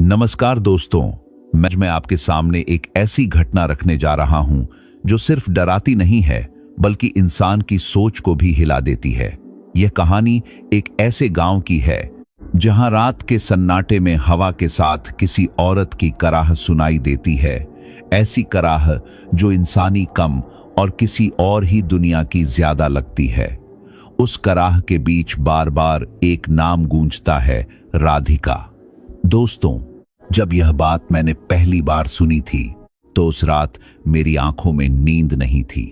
नमस्कार दोस्तों, मैं आपके सामने एक ऐसी घटना रखने जा रहा हूं जो सिर्फ डराती नहीं है बल्कि इंसान की सोच को भी हिला देती है। यह कहानी एक ऐसे गांव की है जहां रात के सन्नाटे में हवा के साथ किसी औरत की कराह सुनाई देती है। ऐसी कराह जो इंसानी कम और किसी और ही दुनिया की ज्यादा लगती है। उस कराह के बीच बार बार एक नाम गूंजता है, राधिका। दोस्तों, जब यह बात मैंने पहली बार सुनी थी तो उस रात मेरी आंखों में नींद नहीं थी।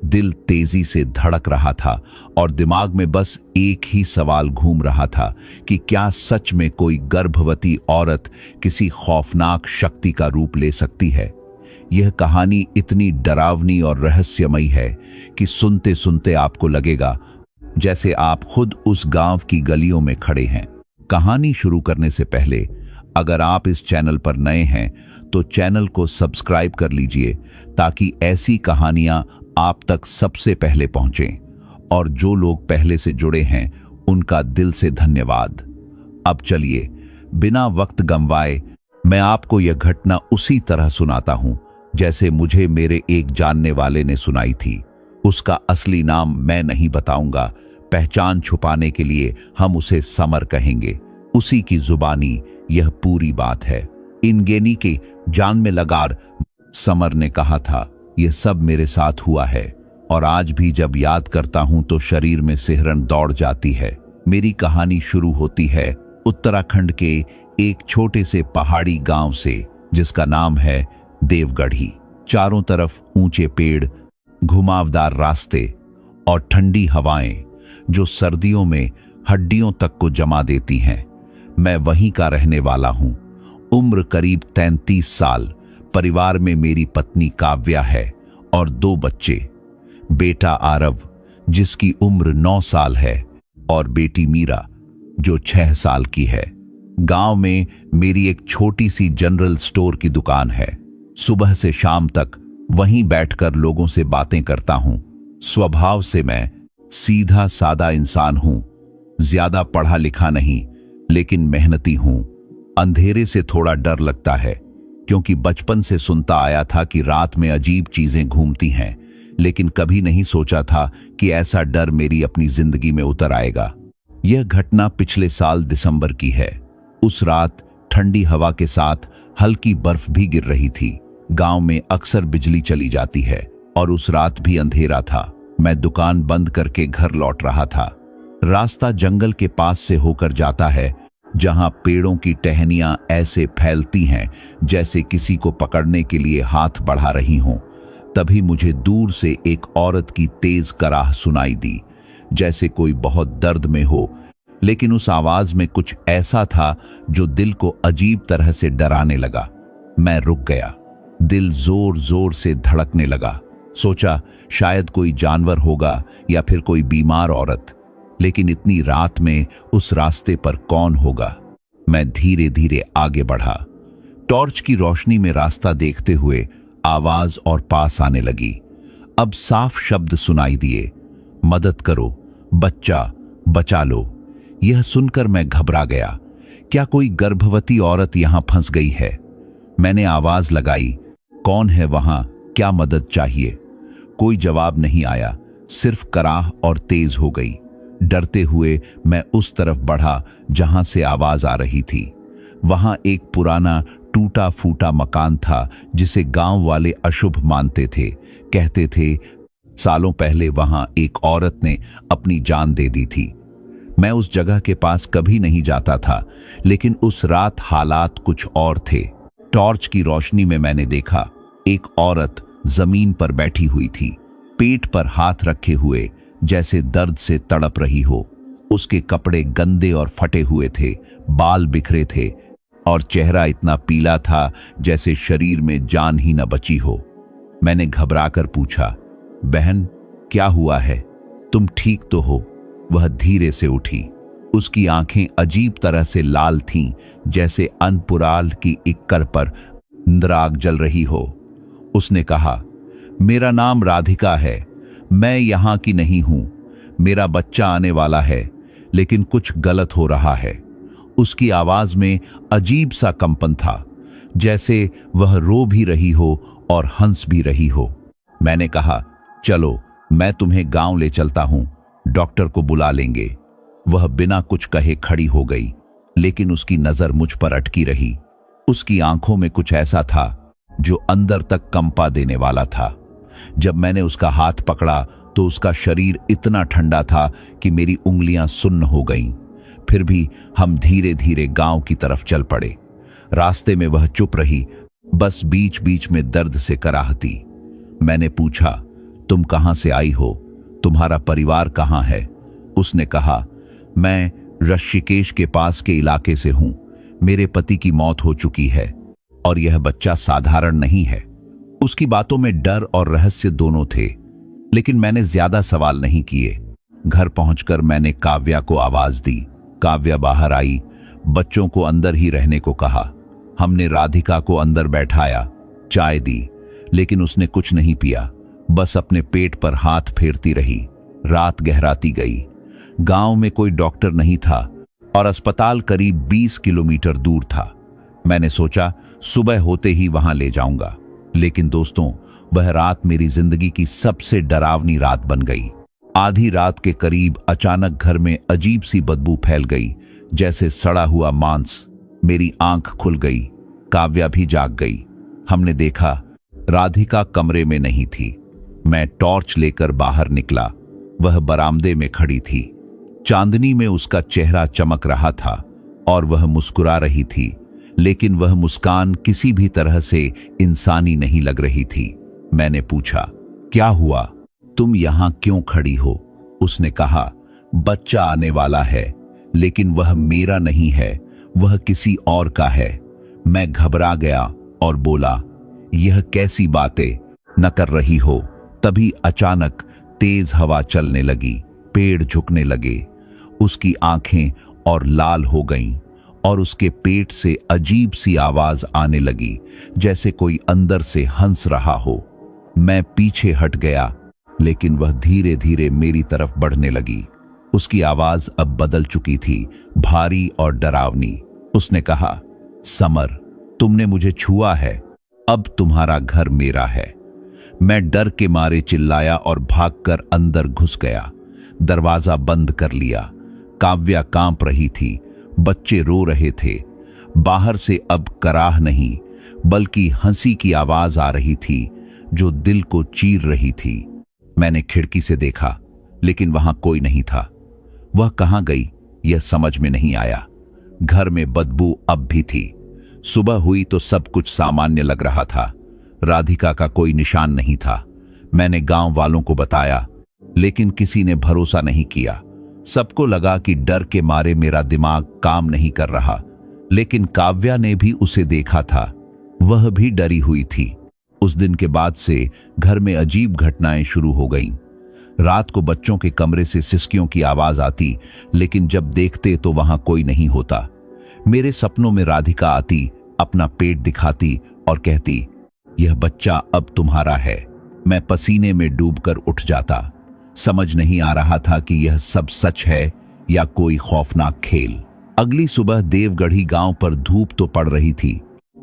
दिल तेजी से धड़क रहा था और दिमाग में बस एक ही सवाल घूम रहा था कि क्या सच में कोई गर्भवती औरत किसी खौफनाक शक्ति का रूप ले सकती है। यह कहानी इतनी डरावनी और रहस्यमयी है कि सुनते सुनते आपको लगेगा जैसे आप खुद उस गांव की गलियों में खड़े हैं। कहानी शुरू करने से पहले अगर आप इस चैनल पर नए हैं तो चैनल को सब्सक्राइब कर लीजिए ताकि ऐसी कहानियां आप तक सबसे पहले पहुंचें। और जो लोग पहले से जुड़े हैं उनका दिल से धन्यवाद। अब चलिए बिना वक्त गंवाए मैं आपको यह घटना उसी तरह सुनाता हूं जैसे मुझे मेरे एक जानने वाले ने सुनाई थी। उसका असली नाम मैं नहीं बताऊंगा, पहचान छुपाने के लिए हम उसे समर कहेंगे। उसी की जुबानी यह पूरी बात है। इनगेनी के जान में लगार समर ने कहा था, यह सब मेरे साथ हुआ है और आज भी जब याद करता हूं तो शरीर में सिहरन दौड़ जाती है। मेरी कहानी शुरू होती है उत्तराखंड के एक छोटे से पहाड़ी गांव से जिसका नाम है देवगढ़ी। चारों तरफ ऊंचे पेड़, घुमावदार रास्ते और ठंडी हवाएं जो सर्दियों में हड्डियों तक को जमा देती हैं। मैं वहीं का रहने वाला हूं। उम्र करीब 33 साल। परिवार में मेरी पत्नी काव्या है और 2 बच्चे, बेटा आरव जिसकी उम्र 9 साल है और बेटी मीरा जो 6 साल की है। गांव में मेरी एक छोटी सी जनरल स्टोर की दुकान है। सुबह से शाम तक वहीं बैठकर लोगों से बातें करता हूं। स्वभाव से मैं सीधा सादा इंसान हूं। ज्यादा पढ़ा लिखा नहीं लेकिन मेहनती हूं। अंधेरे से थोड़ा डर लगता है क्योंकि बचपन से सुनता आया था कि रात में अजीब चीजें घूमती हैं, लेकिन कभी नहीं सोचा था कि ऐसा डर मेरी अपनी जिंदगी में उतर आएगा। यह घटना पिछले साल दिसंबर की है। उस रात ठंडी हवा के साथ हल्की बर्फ भी गिर रही थी। गांव में अक्सर बिजली चली जाती है और उस रात भी अंधेरा था। मैं दुकान बंद करके घर लौट रहा था। रास्ता जंगल के पास से होकर जाता है जहां पेड़ों की टहनियां ऐसे फैलती हैं जैसे किसी को पकड़ने के लिए हाथ बढ़ा रही हों। तभी मुझे दूर से एक औरत की तेज कराह सुनाई दी, जैसे कोई बहुत दर्द में हो, लेकिन उस आवाज में कुछ ऐसा था जो दिल को अजीब तरह से डराने लगा। मैं रुक गया। दिल जोर जोर से धड़कने लगा। सोचा शायद कोई जानवर होगा या फिर कोई बीमार औरत, लेकिन इतनी रात में उस रास्ते पर कौन होगा। मैं धीरे धीरे आगे बढ़ा, टॉर्च की रोशनी में रास्ता देखते हुए। आवाज और पास आने लगी। अब साफ शब्द सुनाई दिए, मदद करो, बच्चा बचा लो। यह सुनकर मैं घबरा गया। क्या कोई गर्भवती औरत यहां फंस गई है? मैंने आवाज लगाई, कौन है वहां, क्या मदद चाहिए? कोई जवाब नहीं आया, सिर्फ कराह और तेज हो गई। डरते हुए मैं उस तरफ बढ़ा जहां से आवाज आ रही थी। वहां एक पुराना टूटा फूटा मकान था जिसे गांव वाले अशुभ मानते थे। कहते थे सालों पहले वहां एक औरत ने अपनी जान दे दी थी। मैं उस जगह के पास कभी नहीं जाता था, लेकिन उस रात हालात कुछ और थे। टॉर्च की रोशनी में मैंने देखा एक औरत जमीन पर बैठी हुई थी, पेट पर हाथ रखे हुए जैसे दर्द से तड़प रही हो। उसके कपड़े गंदे और फटे हुए थे, बाल बिखरे थे और चेहरा इतना पीला था जैसे शरीर में जान ही न बची हो। मैंने घबराकर पूछा, बहन क्या हुआ है, तुम ठीक तो हो? वह धीरे से उठी। उसकी आंखें अजीब तरह से लाल थीं, जैसे अनपुराल की इक्कर पर इंद्राग जल रही हो। उसने कहा, मेरा नाम राधिका है, मैं यहां की नहीं हूं। मेरा बच्चा आने वाला है, लेकिन कुछ गलत हो रहा है। उसकी आवाज में अजीब सा कंपन था, जैसे वह रो भी रही हो और हंस भी रही हो। मैंने कहा, चलो मैं तुम्हें गांव ले चलता हूं, डॉक्टर को बुला लेंगे। वह बिना कुछ कहे खड़ी हो गई, लेकिन उसकी नजर मुझ पर अटकी रही। उसकी आंखों में कुछ ऐसा था जो अंदर तक कंपा देने वाला था। जब मैंने उसका हाथ पकड़ा तो उसका शरीर इतना ठंडा था कि मेरी उंगलियां सुन्न हो गईं। फिर भी हम धीरे धीरे गांव की तरफ चल पड़े। रास्ते में वह चुप रही, बस बीच बीच में दर्द से कराहती। मैंने पूछा, तुम कहां से आई हो? तुम्हारा परिवार कहां है? उसने कहा, मैं ऋषिकेश के पास के इलाके से हूं। मेरे पति की मौत हो चुकी है और यह बच्चा साधारण नहीं है। उसकी बातों में डर और रहस्य दोनों थे, लेकिन मैंने ज्यादा सवाल नहीं किए। घर पहुंचकर मैंने काव्या को आवाज दी। काव्या बाहर आई, बच्चों को अंदर ही रहने को कहा। हमने राधिका को अंदर बैठाया, चाय दी, लेकिन उसने कुछ नहीं पिया, बस अपने पेट पर हाथ फेरती रही। रात गहराती गई। गांव में कोई डॉक्टर नहीं था और अस्पताल करीब 20 किलोमीटर दूर था। मैंने सोचा सुबह होते ही वहां ले जाऊंगा, लेकिन दोस्तों, वह रात मेरी जिंदगी की सबसे डरावनी रात बन गई। आधी रात के करीब अचानक घर में अजीब सी बदबू फैल गई, जैसे सड़ा हुआ मांस। मेरी आंख खुल गई, काव्या भी जाग गई। हमने देखा राधिका कमरे में नहीं थी। मैं टॉर्च लेकर बाहर निकला। वह बरामदे में खड़ी थी। चांदनी में उसका चेहरा चमक रहा था और वह मुस्कुरा रही थी, लेकिन वह मुस्कान किसी भी तरह से इंसानी नहीं लग रही थी। मैंने पूछा, क्या हुआ? तुम यहां क्यों खड़ी हो? उसने कहा, बच्चा आने वाला है, लेकिन वह मेरा नहीं है, वह किसी और का है। मैं घबरा गया और बोला, यह कैसी बातें न कर रही हो? तभी अचानक तेज हवा चलने लगी, पेड़ झुकने लगे, उसकी आंखें और लाल हो गईं और उसके पेट से अजीब सी आवाज आने लगी, जैसे कोई अंदर से हंस रहा हो। मैं पीछे हट गया, लेकिन वह धीरे धीरे मेरी तरफ बढ़ने लगी। उसकी आवाज अब बदल चुकी थी, भारी और डरावनी। उसने कहा, समर, तुमने मुझे छुआ है, अब तुम्हारा घर मेरा है। मैं डर के मारे चिल्लाया और भागकर अंदर घुस गया। दरवाजा बंद कर लिया। काव्या कांप रही थी, बच्चे रो रहे थे। बाहर से अब कराह नहीं, बल्कि हंसी की आवाज आ रही थी, जो दिल को चीर रही थी। मैंने खिड़की से देखा, लेकिन वहां कोई नहीं था। वह कहां गई, यह समझ में नहीं आया। घर में बदबू अब भी थी। सुबह हुई तो सब कुछ सामान्य लग रहा था। राधिका का कोई निशान नहीं था। मैंने गांव वालों को बताया, लेकिन किसी ने भरोसा नहीं किया। सबको लगा कि डर के मारे मेरा दिमाग काम नहीं कर रहा। लेकिन काव्या ने भी उसे देखा था, वह भी डरी हुई थी। उस दिन के बाद से घर में अजीब घटनाएं शुरू हो गईं। रात को बच्चों के कमरे से सिसकियों की आवाज आती, लेकिन जब देखते तो वहां कोई नहीं होता। मेरे सपनों में राधिका आती, अपना पेट दिखाती और कहती, यह बच्चा अब तुम्हारा है। मैं पसीने में डूबकर उठ जाता। समझ नहीं आ रहा था कि यह सब सच है या कोई खौफनाक खेल। अगली सुबह देवगढ़ी गांव पर धूप तो पड़ रही थी,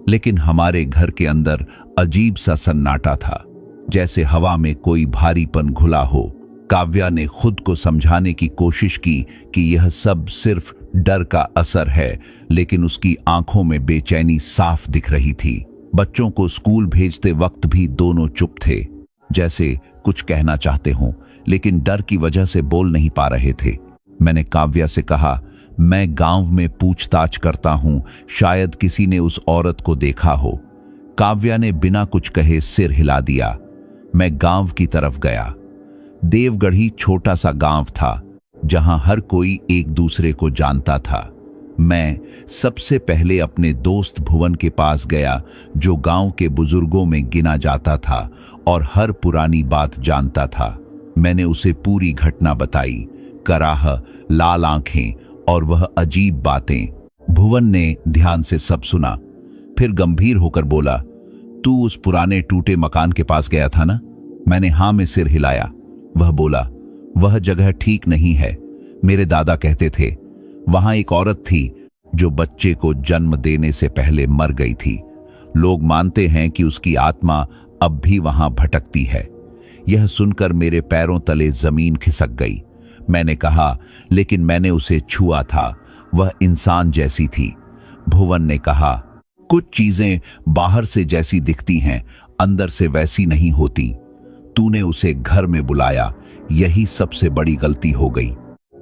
लेकिन हमारे घर के अंदर अजीब सा सन्नाटा था, जैसे हवा में कोई भारीपन घुला हो। काव्या ने खुद को समझाने की कोशिश की कि यह सब सिर्फ डर का असर है, लेकिन उसकी आंखों में बेचैनी साफ दिख रही थी। बच्चों को स्कूल भेजते वक्त भी दोनों चुप थे, जैसे कुछ कहना चाहते हों, लेकिन डर की वजह से बोल नहीं पा रहे थे। मैंने काव्या से कहा, मैं गांव में पूछताछ करता हूं, शायद किसी ने उस औरत को देखा हो। काव्या ने बिना कुछ कहे सिर हिला दिया। मैं गांव की तरफ गया। देवगढ़ी छोटा सा गांव था, जहां हर कोई एक दूसरे को जानता था। मैं सबसे पहले अपने दोस्त भुवन के पास गया, जो गांव के बुजुर्गों में गिना जाता था और हर पुरानी बात जानता था। मैंने उसे पूरी घटना बताई, कराह, लाल आंखें और वह अजीब बातें। भुवन ने ध्यान से सब सुना, फिर गंभीर होकर बोला, तू उस पुराने टूटे मकान के पास गया था ना? मैंने हाँ में सिर हिलाया। वह बोला, वह जगह ठीक नहीं है। मेरे दादा कहते थे वहां एक औरत थी जो बच्चे को जन्म देने से पहले मर गई थी। लोग मानते हैं कि उसकी आत्मा अब भी वहां भटकती है। यह सुनकर मेरे पैरों तले जमीन खिसक गई। मैंने कहा, लेकिन मैंने उसे छुआ था, वह इंसान जैसी थी। भुवन ने कहा, कुछ चीजें बाहर से जैसी दिखती हैं, अंदर से वैसी नहीं होती। तूने उसे घर में बुलाया, यही सबसे बड़ी गलती हो गई।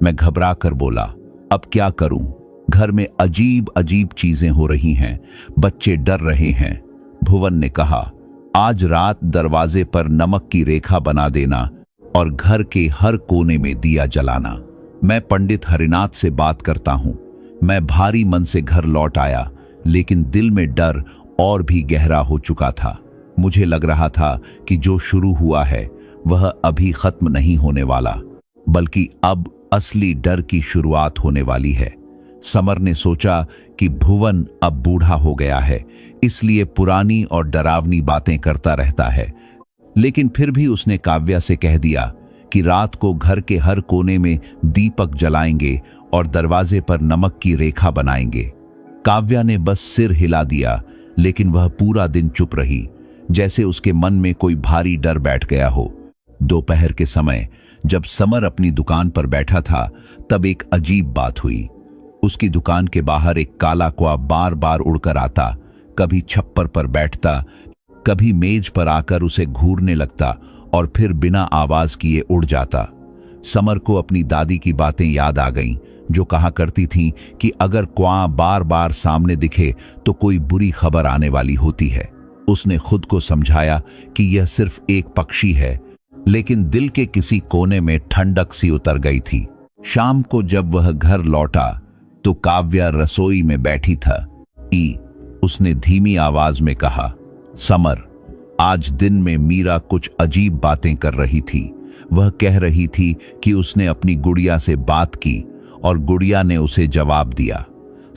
मैं घबरा कर बोला, अब क्या करूं? घर में अजीब अजीब चीजें हो रही हैं, बच्चे डर रहे हैं। भुवन ने कहा, आज रात दरवाजे पर नमक की रेखा बना देना और घर के हर कोने में दिया जलाना। मैं पंडित हरिनाथ से बात करता हूं। मैं भारी मन से घर लौट आया, लेकिन दिल में डर और भी गहरा हो चुका था। मुझे लग रहा था कि जो शुरू हुआ है वह अभी खत्म नहीं होने वाला, बल्कि अब असली डर की शुरुआत होने वाली है। समर ने सोचा कि भुवन अब बूढ़ा हो गया है, इसलिए पुरानी और डरावनी बातें करता रहता है। लेकिन फिर भी उसने काव्या से कह दिया कि रात को घर के हर कोने में दीपक जलाएंगे और दरवाजे पर नमक की रेखा बनाएंगे। काव्या ने बस सिर हिला दिया, लेकिन वह पूरा दिन चुप रही, जैसे उसके मन में कोई भारी डर बैठ गया हो। दोपहर के समय जब समर अपनी दुकान पर बैठा था, तब एक अजीब बात हुई। उसकी दुकान के बाहर एक काला कौवा बार बार उड़कर आता, कभी छप्पर पर बैठता, कभी मेज पर आकर उसे घूरने लगता और फिर बिना आवाज किए उड़ जाता। समर को अपनी दादी की बातें याद आ गईं, जो कहा करती थीं कि अगर कौवा बार बार सामने दिखे तो कोई बुरी खबर आने वाली होती है। उसने खुद को समझाया कि यह सिर्फ एक पक्षी है, लेकिन दिल के किसी कोने में ठंडक सी उतर गई थी। शाम को जब वह घर लौटा तो काव्या रसोई में बैठी था। उसने धीमी आवाज में कहा, समर, आज दिन में मीरा कुछ अजीब बातें कर रही थी। वह कह रही थी कि उसने अपनी गुड़िया से बात की और गुड़िया ने उसे जवाब दिया।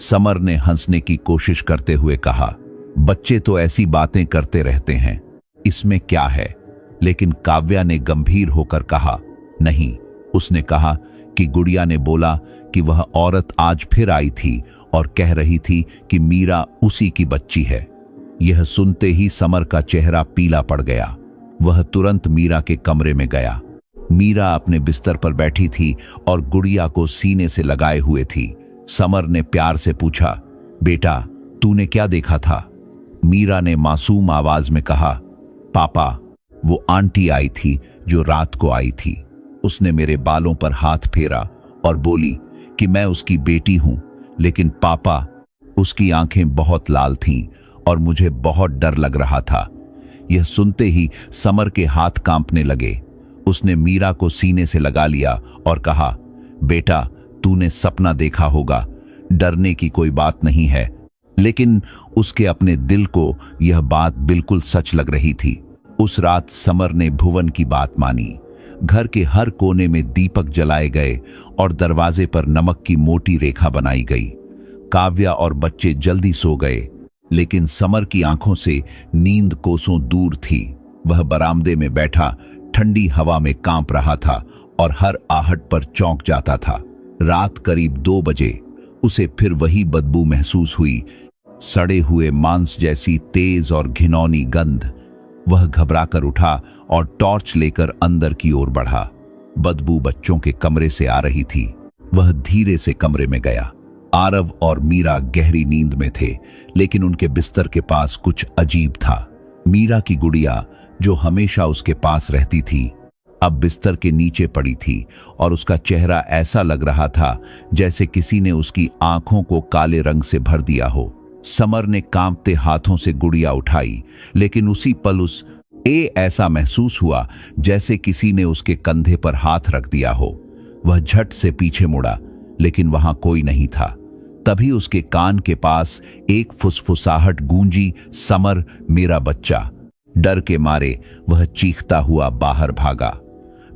समर ने हंसने की कोशिश करते हुए कहा, बच्चे तो ऐसी बातें करते रहते हैं, इसमें क्या है? लेकिन काव्या ने गंभीर होकर कहा, नहीं। उसने कहा कि गुड़िया ने बोला कि वह औरत आज फिर आई थी और कह रही थी कि मीरा उसी की बच्ची है। यह सुनते ही समर का चेहरा पीला पड़ गया। वह तुरंत मीरा के कमरे में गया। मीरा अपने बिस्तर पर बैठी थी और गुड़िया को सीने से लगाए हुए थी। समर ने प्यार से पूछा, बेटा, तूने क्या देखा था? मीरा ने मासूम आवाज में कहा, पापा, वो आंटी आई थी जो रात को आई थी। उसने मेरे बालों पर हाथ फेरा और बोली कि मैं उसकी बेटी हूं। लेकिन पापा, उसकी आंखें बहुत लाल थीं और मुझे बहुत डर लग रहा था। यह सुनते ही समर के हाथ कांपने लगे। उसने मीरा को सीने से लगा लिया और कहा, बेटा, तूने सपना देखा होगा, डरने की कोई बात नहीं है। लेकिन उसके अपने दिल को यह बात बिल्कुल सच लग रही थी। उस रात समर ने भुवन की बात मानी। घर के हर कोने में दीपक जलाए गए और दरवाजे पर नमक की मोटी रेखा बनाई गई। काव्या और बच्चे जल्दी सो गए, लेकिन समर की आंखों से नींद कोसों दूर थी। वह बरामदे में बैठा ठंडी हवा में कांप रहा था और हर आहट पर चौंक जाता था। रात करीब 2 बजे उसे फिर वही बदबू महसूस हुई, सड़े हुए मांस जैसी तेज और घिनौनी गंध। वह घबराकर उठा और टॉर्च लेकर अंदर की ओर बढ़ा। बदबू बच्चों के कमरे से आ रही थी। वह धीरे से कमरे में गया। आरव और मीरा गहरी नींद में थे, लेकिन उनके बिस्तर के पास कुछ अजीब था। मीरा की गुड़िया, जो हमेशा उसके पास रहती थी, अब बिस्तर के नीचे पड़ी थी और उसका चेहरा ऐसा लग रहा था जैसे किसी ने उसकी आंखों को काले रंग से भर दिया हो। समर ने कांपते हाथों से गुड़िया उठाई, लेकिन उसी पल ऐसा महसूस हुआ जैसे किसी ने उसके कंधे पर हाथ रख दिया हो। वह झट से पीछे मुड़ा, लेकिन वहां कोई नहीं था। तभी उसके कान के पास एक फुसफुसाहट गूंजी, समर, मेरा बच्चा। डर के मारे वह चीखता हुआ बाहर भागा।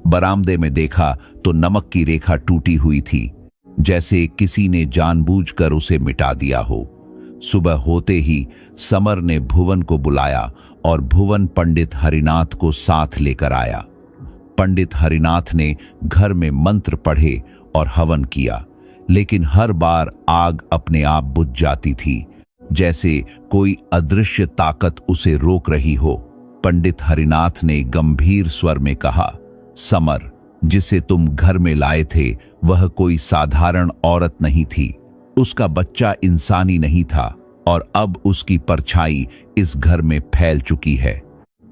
बरामदे में देखा तो नमक की रेखा टूटी हुई थी, जैसे किसी ने जानबूझकर उसे मिटा दिया हो। सुबह होते ही समर ने भुवन को बुलाया और भुवन पंडित हरिनाथ को साथ लेकर आया। पंडित हरिनाथ ने घर में मंत्र पढ़े और हवन किया, लेकिन हर बार आग अपने आप बुझ जाती थी, जैसे कोई अदृश्य ताकत उसे रोक रही हो। पंडित हरिनाथ ने गंभीर स्वर में कहा, समर, जिसे तुम घर में लाए थे वह कोई साधारण औरत नहीं थी। उसका बच्चा इंसानी नहीं था और अब उसकी परछाई इस घर में फैल चुकी है।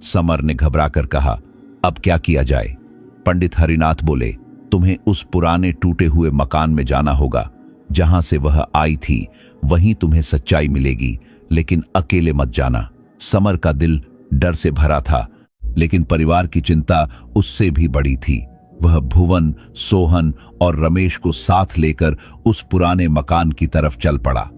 समर ने घबराकर कहा, अब क्या किया जाए? पंडित हरिनाथ बोले, तुम्हें उस पुराने टूटे हुए मकान में जाना होगा। जहां से वह आई थी वहीं तुम्हें सच्चाई मिलेगी, लेकिन अकेले मत जाना। समर का दिल डर से भरा था, लेकिन परिवार की चिंता उससे भी बड़ी थी। वह भुवन, सोहन और रमेश को साथ लेकर उस पुराने मकान की तरफ चल पड़ा।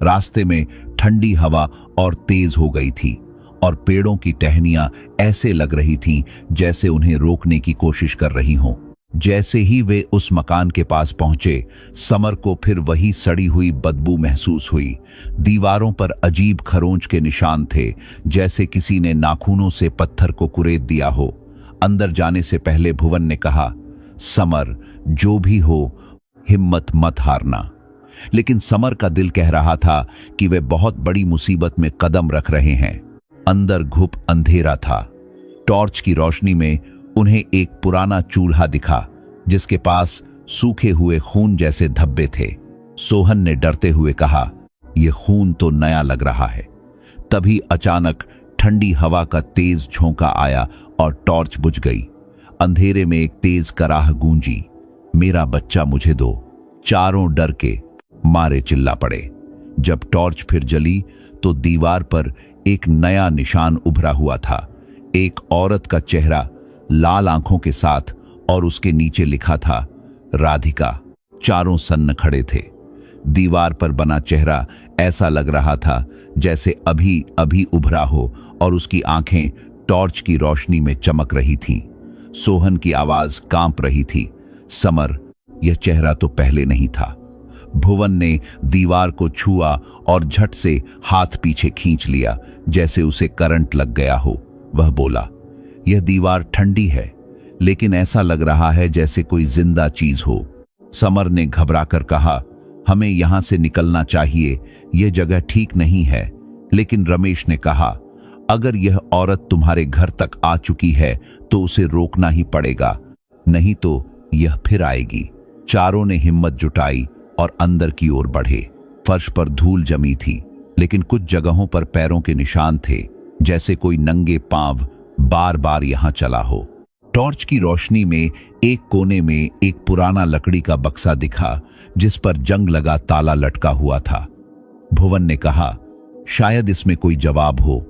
रास्ते में ठंडी हवा और तेज हो गई थी और पेड़ों की टहनियां ऐसे लग रही थीं जैसे उन्हें रोकने की कोशिश कर रही हों। जैसे ही वे उस मकान के पास पहुंचे, समर को फिर वही सड़ी हुई बदबू महसूस हुई। दीवारों पर अजीब खरोंच के निशान थे, जैसे किसी ने नाखूनों से पत्थर को कुरेद दिया हो। अंदर जाने से पहले भुवन ने कहा, समर, जो भी हो, हिम्मत मत हारना। लेकिन समर का दिल कह रहा था कि वे बहुत बड़ी मुसीबत में कदम रख रहे हैं। अंदर घुप अंधेरा था। टॉर्च की रोशनी में उन्हें एक पुराना चूल्हा दिखा, जिसके पास सूखे हुए खून जैसे धब्बे थे। सोहन ने डरते हुए कहा, यह खून तो नया लग रहा है। तभी अचानक ठंडी हवा का तेज झोंका आया और टॉर्च बुझ गई। अंधेरे में एक तेज कराह गूंजी, मेरा बच्चा मुझे दो। चारों डर के मारे चिल्ला पड़े। जब टॉर्च फिर जली तो दीवार पर एक नया निशान उभरा हुआ था। एक औरत का चेहरा लाल आंखों के साथ, और उसके नीचे लिखा था, राधिका। चारों सन्न खड़े थे। दीवार पर बना चेहरा ऐसा लग रहा था जैसे अभी अभी उभरा हो, और उसकी आंखें टॉर्च की रोशनी में चमक रही थीं। सोहन की आवाज कांप रही थी, समर, यह चेहरा तो पहले नहीं था। भुवन ने दीवार को छुआ और झट से हाथ पीछे खींच लिया, जैसे उसे करंट लग गया हो। वह बोला, यह दीवार ठंडी है, लेकिन ऐसा लग रहा है जैसे कोई जिंदा चीज हो। समर ने घबराकर कहा, हमें यहां से निकलना चाहिए, यह जगह ठीक नहीं है। लेकिन रमेश ने कहा, अगर यह औरत तुम्हारे घर तक आ चुकी है तो उसे रोकना ही पड़ेगा, नहीं तो यह फिर आएगी। चारों ने हिम्मत जुटाई और अंदर की ओर बढ़े। फर्श पर धूल जमी थी, लेकिन कुछ जगहों पर पैरों के निशान थे, जैसे कोई नंगे पांव बार बार यहां चला हो। टॉर्च की रोशनी में एक कोने में एक पुराना लकड़ी का बक्सा दिखा, जिस पर जंग लगा ताला लटका हुआ था। भुवन ने कहा, शायद इसमें कोई जवाब हो।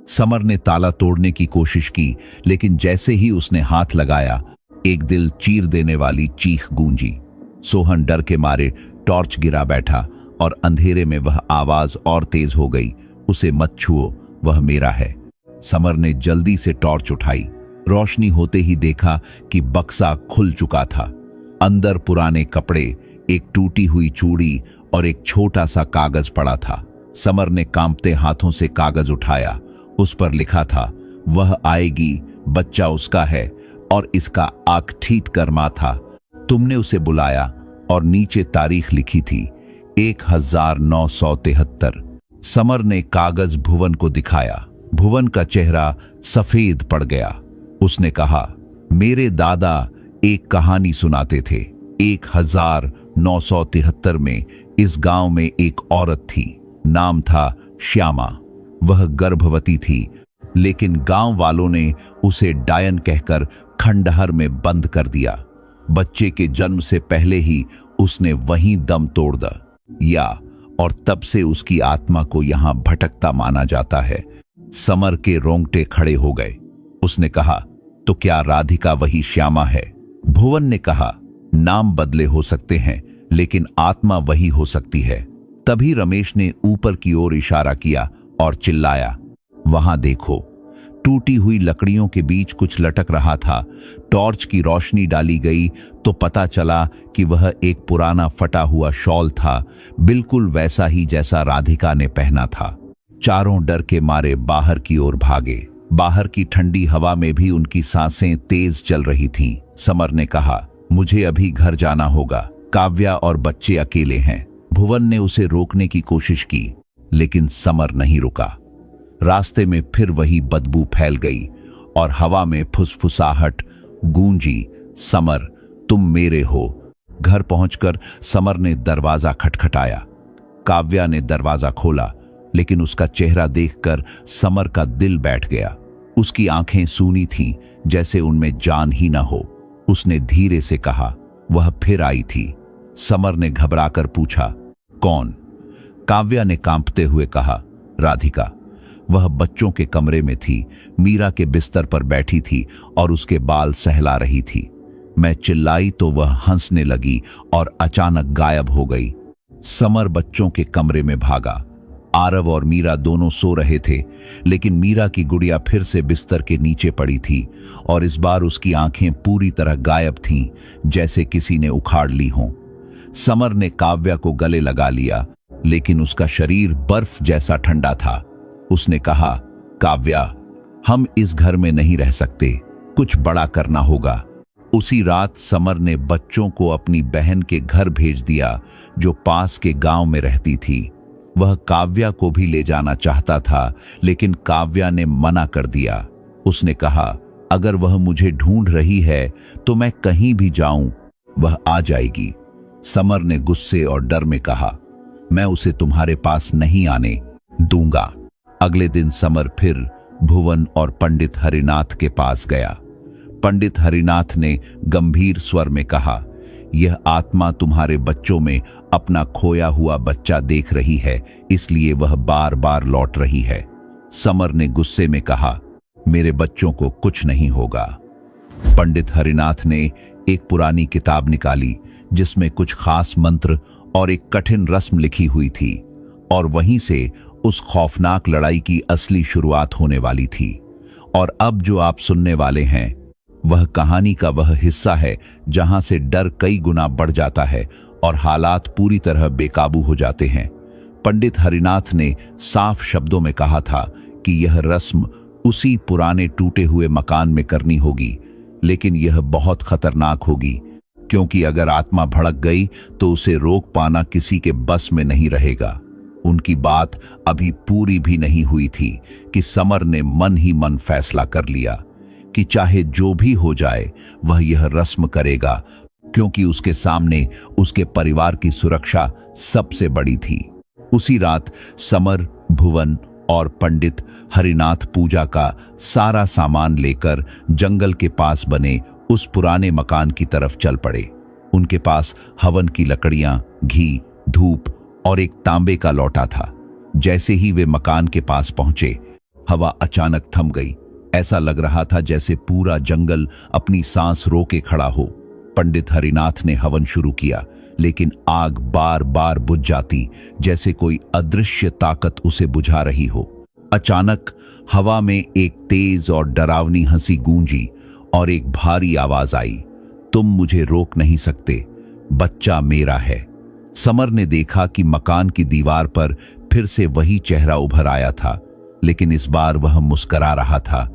समर ने ताला तोड़ने की कोशिश की, लेकिन जैसे ही उसने हाथ लगाया, एक दिल चीर देने वाली चीख गूंजी। सोहन डर के मारे टॉर्च गिरा बैठा और अंधेरे में वह आवाज और तेज हो गई, उसे मत छुओ, वह मेरा है। समर ने जल्दी से टॉर्च उठाई। रोशनी होते ही देखा कि बक्सा खुल चुका था। अंदर पुराने कपड़े, एक टूटी हुई चूड़ी और एक छोटा सा कागज पड़ा था। समर ने कांपते हाथों से कागज उठाया। उस पर लिखा था, वह आएगी, बच्चा उसका है और इसका आंख ठीक कर्मा था। तुमने उसे बुलाया और नीचे तारीख लिखी थी, 1973। समर ने कागज भुवन को दिखाया। भुवन का चेहरा सफेद पड़ गया। उसने कहा, मेरे दादा एक कहानी सुनाते थे। 1973 में इस गांव में एक औरत थी, नाम था श्यामा। वह गर्भवती थी, लेकिन गांव वालों ने उसे डायन कहकर खंडहर में बंद कर दिया। बच्चे के जन्म से पहले ही उसने वहीं दम तोड़ दिया और तब से उसकी आत्मा को यहां भटकता माना जाता है। समर के रोंगटे खड़े हो गए। उसने कहा, तो क्या राधिका वही श्यामा है? भुवन ने कहा, नाम बदले हो सकते हैं, लेकिन आत्मा वही हो सकती है। तभी रमेश ने ऊपर की ओर इशारा किया और चिल्लाया, वहां देखो। टूटी हुई लकड़ियों के बीच कुछ लटक रहा था। टॉर्च की रोशनी डाली गई तो पता चला कि वह एक पुराना फटा हुआ शॉल था, बिल्कुल वैसा ही जैसा राधिका ने पहना था। चारों डर के मारे बाहर की ओर भागे। बाहर की ठंडी हवा में भी उनकी सांसें तेज चल रही थीं। समर ने कहा, मुझे अभी घर जाना होगा। काव्या और बच्चे अकेले हैं। भुवन ने उसे रोकने की कोशिश की, लेकिन समर नहीं रुका। रास्ते में फिर वही बदबू फैल गई और हवा में फुसफुसाहट गूंजी, समर तुम मेरे हो। घर पहुंचकर समर ने दरवाजा खटखटाया। काव्या ने दरवाजा खोला, लेकिन उसका चेहरा देखकर समर का दिल बैठ गया। उसकी आंखें सूनी थीं, जैसे उनमें जान ही न हो। उसने धीरे से कहा, वह फिर आई थी। समर ने घबराकर पूछा, कौन? काव्या ने कांपते हुए कहा, राधिका। वह बच्चों के कमरे में थी, मीरा के बिस्तर पर बैठी थी और उसके बाल सहला रही थी। मैं चिल्लाई तो वह हंसने लगी और अचानक गायब हो गई। समर बच्चों के कमरे में भागा। आरव और मीरा दोनों सो रहे थे, लेकिन मीरा की गुड़िया फिर से बिस्तर के नीचे पड़ी थी और इस बार उसकी आंखें पूरी तरह गायब थीं, जैसे किसी ने उखाड़ ली हों। समर ने काव्या को गले लगा लिया, लेकिन उसका शरीर बर्फ जैसा ठंडा था। उसने कहा, काव्या, हम इस घर में नहीं रह सकते, कुछ बड़ा करना होगा। उसी रात समर ने बच्चों को अपनी बहन के घर भेज दिया, जो पास के गांव में रहती थी। वह काव्या को भी ले जाना चाहता था, लेकिन काव्या ने मना कर दिया। उसने कहा, अगर वह मुझे ढूंढ रही है तो मैं कहीं भी जाऊं, वह आ जाएगी। समर ने गुस्से और डर में कहा, मैं उसे तुम्हारे पास नहीं आने दूंगा। अगले दिन समर फिर भुवन और पंडित हरिनाथ के पास गया। पंडित हरिनाथ ने गंभीर स्वर में कहा, यह आत्मा तुम्हारे बच्चों में अपना खोया हुआ बच्चा देख रही है, इसलिए वह बार बार लौट रही है। समर ने गुस्से में कहा, मेरे बच्चों को कुछ नहीं होगा। पंडित हरिनाथ ने एक पुरानी किताब निकाली, जिसमें कुछ खास मंत्र और एक कठिन रस्म लिखी हुई थी, और वहीं से उस खौफनाक लड़ाई की असली शुरुआत होने वाली थी। और अब जो आप सुनने वाले हैं, वह कहानी का वह हिस्सा है जहां से डर कई गुना बढ़ जाता है और हालात पूरी तरह बेकाबू हो जाते हैं। पंडित हरिनाथ ने साफ शब्दों में कहा था कि यह रस्म उसी पुराने टूटे हुए मकान में करनी होगी, लेकिन यह बहुत खतरनाक होगी, क्योंकि अगर आत्मा भड़क गई तो उसे रोक पाना किसी के बस में नहीं रहेगा। उनकी बात अभी पूरी भी नहीं हुई थी कि समर ने मन ही मन फैसला कर लिया कि चाहे जो भी हो जाए वह यह रस्म करेगा, क्योंकि उसके सामने उसके परिवार की सुरक्षा सबसे बड़ी थी। उसी रात समर, भुवन और पंडित हरिनाथ पूजा का सारा सामान लेकर जंगल के पास बने उस पुराने मकान की तरफ चल पड़े। उनके पास हवन की लकड़ियां, घी, धूप और एक तांबे का लौटा था। जैसे ही वे मकान के पास पहुंचे, हवा अचानक थम गई। ऐसा लग रहा था जैसे पूरा जंगल अपनी सांस रोके खड़ा हो। पंडित हरिनाथ ने हवन शुरू किया, लेकिन आग बार बार बुझ जाती, जैसे कोई अदृश्य ताकत उसे बुझा रही हो। अचानक हवा में एक तेज और डरावनी हंसी गूंजी और एक भारी आवाज आई, तुम मुझे रोक नहीं सकते, बच्चा मेरा है। समर ने देखा कि मकान की दीवार पर फिर से वही चेहरा उभर आया था, लेकिन इस बार वह मुस्कुरा रहा था।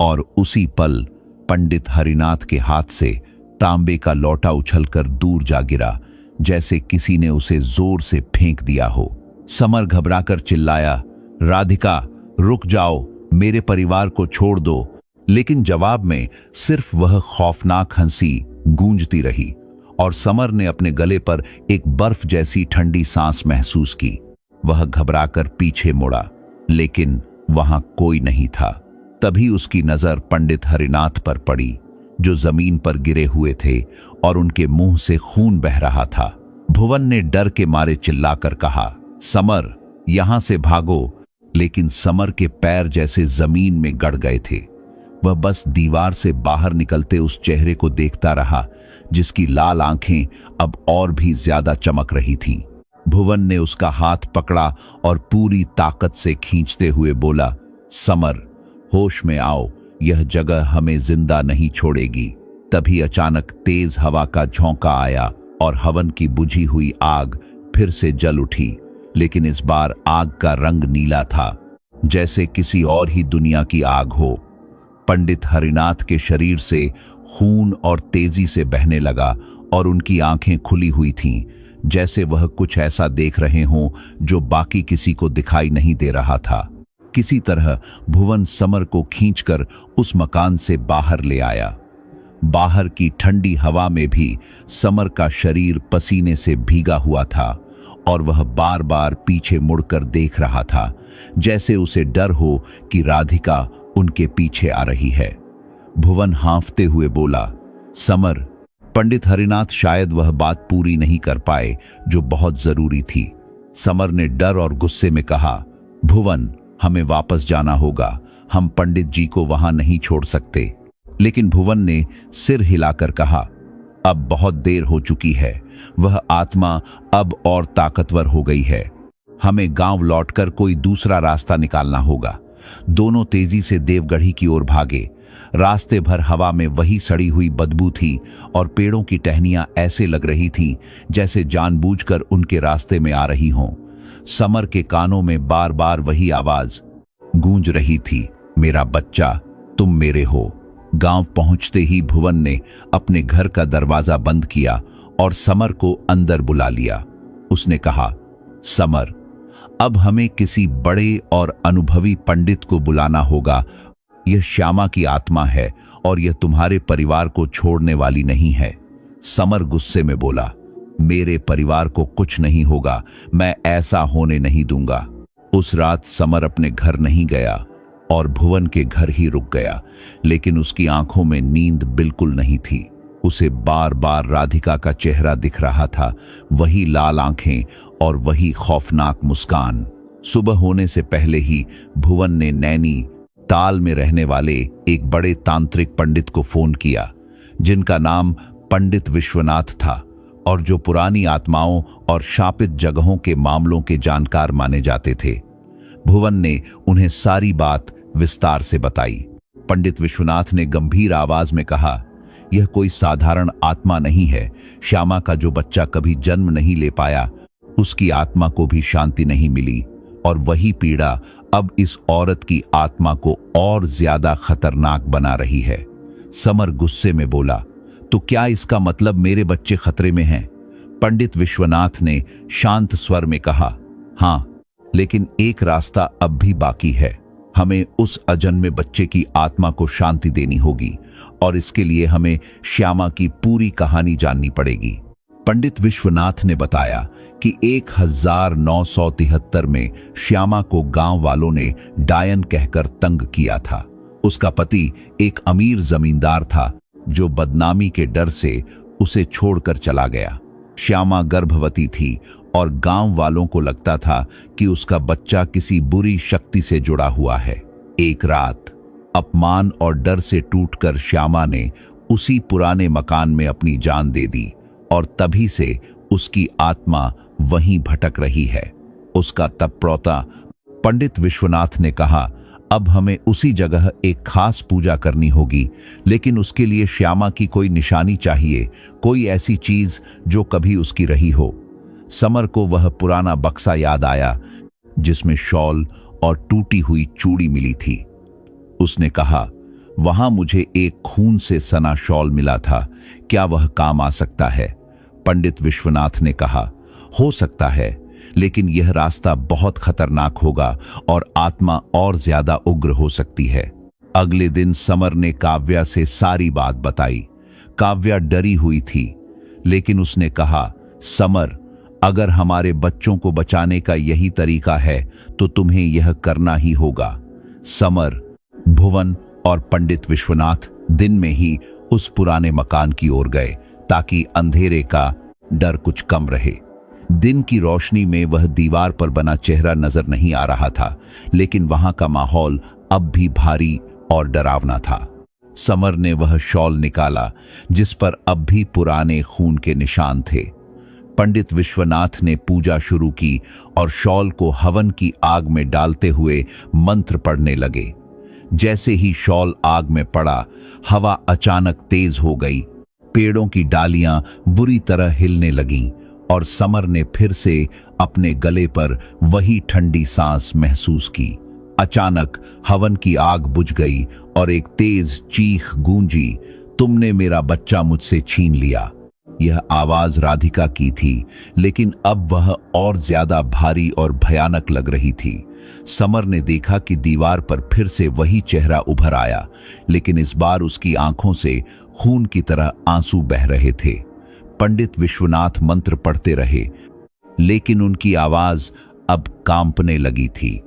और उसी पल पंडित हरिनाथ के हाथ से तांबे का लौटा उछलकर दूर जा गिरा, जैसे किसी ने उसे जोर से फेंक दिया हो। समर घबराकर चिल्लाया, राधिका, रुक जाओ, मेरे परिवार को छोड़ दो। लेकिन जवाब में सिर्फ वह खौफनाक हंसी गूंजती रही और समर ने अपने गले पर एक बर्फ जैसी ठंडी सांस महसूस की। वह घबराकर पीछे मुड़ा, लेकिन वहां कोई नहीं था। तभी उसकी नजर पंडित हरिनाथ पर पड़ी, जो जमीन पर गिरे हुए थे और उनके मुंह से खून बह रहा था। भुवन ने डर के मारे चिल्लाकर कहा, समर, यहां से भागो। लेकिन समर के पैर जैसे जमीन में गड़ गए थे। वह बस दीवार से बाहर निकलते उस चेहरे को देखता रहा, जिसकी लाल आंखें अब और भी ज्यादा चमक रही थीं। भुवन ने उसका हाथ पकड़ा और पूरी ताकत से खींचते हुए बोला, समर, होश में आओ, यह जगह हमें जिंदा नहीं छोड़ेगी। तभी अचानक तेज हवा का झोंका आया और हवन की बुझी हुई आग फिर से जल उठी, लेकिन इस बार आग का रंग नीला था, जैसे किसी और ही दुनिया की आग हो। पंडित हरिनाथ के शरीर से खून और तेजी से बहने लगा और उनकी आंखें खुली हुई थीं, जैसे वह कुछ ऐसा देख रहे हों जो बाकी किसी को दिखाई नहीं दे रहा था। किसी तरह भुवन समर को खींचकर उस मकान से बाहर ले आया। बाहर की ठंडी हवा में भी समर का शरीर पसीने से भीगा हुआ था और वह बार बार पीछे मुड़कर देख रहा था, जैसे उसे डर हो कि राधिका उनके पीछे आ रही है। भुवन हांफते हुए बोला, समर। पंडित हरिनाथ शायद वह बात पूरी नहीं कर पाए जो बहुत जरूरी थी। समर ने डर और गुस्से में कहा, भुवन, हमें वापस जाना होगा, हम पंडित जी को वहां नहीं छोड़ सकते। लेकिन भुवन ने सिर हिलाकर कहा, अब बहुत देर हो चुकी है, वह आत्मा अब और ताकतवर हो गई है, हमें गांव लौटकर कोई दूसरा रास्ता निकालना होगा। दोनों तेजी से देवगढ़ी की ओर भागे। रास्ते भर हवा में वही सड़ी हुई बदबू थी और पेड़ों की टहनियां ऐसे लग रही थीं जैसे जानबूझकर उनके रास्ते में आ रही हों। समर के कानों में बार बार वही आवाज गूंज रही थी, मेरा बच्चा, तुम मेरे हो। गांव पहुंचते ही भुवन ने अपने घर का दरवाजा बंद किया और समर को अंदर बुला लिया। उसने कहा, समर, अब हमें किसी बड़े और अनुभवी पंडित को बुलाना होगा। यह श्यामा की आत्मा है और यह तुम्हारे परिवार को छोड़ने वाली नहीं है। समर गुस्से में बोला, मेरे परिवार को कुछ नहीं होगा, मैं ऐसा होने नहीं दूंगा। उस रात समर अपने घर नहीं गया और भुवन के घर ही रुक गया, लेकिन उसकी आंखों में नींद बिल्कुल नहीं थी। उसे बार बार राधिका का चेहरा दिख रहा था, वही लाल आंखें और वही खौफनाक मुस्कान। सुबह होने से पहले ही भुवन ने नैनी ताल में रहने वाले एक बड़े तांत्रिक पंडित को फोन किया, जिनका नाम पंडित विश्वनाथ था और जो पुरानी आत्माओं और शापित जगहों के मामलों के जानकार माने जाते थे। भुवन ने उन्हें सारी बात विस्तार से बताई। पंडित विश्वनाथ ने गंभीर आवाज में कहा, यह कोई साधारण आत्मा नहीं है। श्यामा का जो बच्चा कभी जन्म नहीं ले पाया, उसकी आत्मा को भी शांति नहीं मिली और वही पीड़ा अब इस औरत की आत्मा को और ज्यादा खतरनाक बना रही है। समर गुस्से में बोला, तो क्या इसका मतलब मेरे बच्चे खतरे में हैं? पंडित विश्वनाथ ने शांत स्वर में कहा, हां, लेकिन एक रास्ता अब भी बाकी है। हमें उस अजन्मे बच्चे की आत्मा को शांति देनी होगी और इसके लिए हमें श्यामा की पूरी कहानी जाननी पड़ेगी। पंडित विश्वनाथ ने बताया कि 1973 में श्यामा को गांव वालों ने डायन कहकर तंग किया था। उसका पति एक अमीर जमींदार था जो बदनामी के डर से उसे छोड़कर चला गया। श्यामा गर्भवती थी और गांव वालों को लगता था कि उसका बच्चा किसी बुरी शक्ति से जुड़ा हुआ है। एक रात अपमान और डर से टूटकर श्यामा ने उसी पुराने मकान में अपनी जान दे दी और तभी से उसकी आत्मा वहीं भटक रही है। उसका तपरौता पंडित विश्वनाथ ने कहा, अब हमें उसी जगह एक खास पूजा करनी होगी, लेकिन उसके लिए श्यामा की कोई निशानी चाहिए, कोई ऐसी चीज जो कभी उसकी रही हो। समर को वह पुराना बक्सा याद आया जिसमें शॉल और टूटी हुई चूड़ी मिली थी। उसने कहा, वहां मुझे एक खून से सना शॉल मिला था, क्या वह काम आ सकता है? पंडित विश्वनाथ ने कहा, हो सकता है, लेकिन यह रास्ता बहुत खतरनाक होगा और आत्मा और ज्यादा उग्र हो सकती है। अगले दिन समर ने काव्या से सारी बात बताई। काव्या डरी हुई थी, लेकिन उसने कहा, समर, अगर हमारे बच्चों को बचाने का यही तरीका है तो तुम्हें यह करना ही होगा। समर, भुवन और पंडित विश्वनाथ दिन में ही उस पुराने मकान की ओर गए ताकि अंधेरे का डर कुछ कम रहे। दिन की रोशनी में वह दीवार पर बना चेहरा नजर नहीं आ रहा था, लेकिन वहां का माहौल अब भी भारी और डरावना था। समर ने वह शॉल निकाला जिस पर अब भी पुराने खून के निशान थे। पंडित विश्वनाथ ने पूजा शुरू की और शॉल को हवन की आग में डालते हुए मंत्र पढ़ने लगे। जैसे ही शॉल आग में पड़ा, हवा अचानक तेज हो गई, पेड़ों की डालियां बुरी तरह हिलने लगीं और समर ने फिर से अपने गले पर वही ठंडी सांस महसूस की। अचानक हवन की आग बुझ गई और एक तेज चीख गूंजी, तुमने मेरा बच्चा मुझसे छीन लिया। यह आवाज राधिका की थी, लेकिन अब वह और ज्यादा भारी और भयानक लग रही थी। समर ने देखा कि दीवार पर फिर से वही चेहरा उभर आया, लेकिन इस बार उसकी आंखों से खून की तरह आंसू बह रहे थे। पंडित विश्वनाथ मंत्र पढ़ते रहे, लेकिन उनकी आवाज अब कांपने लगी थी।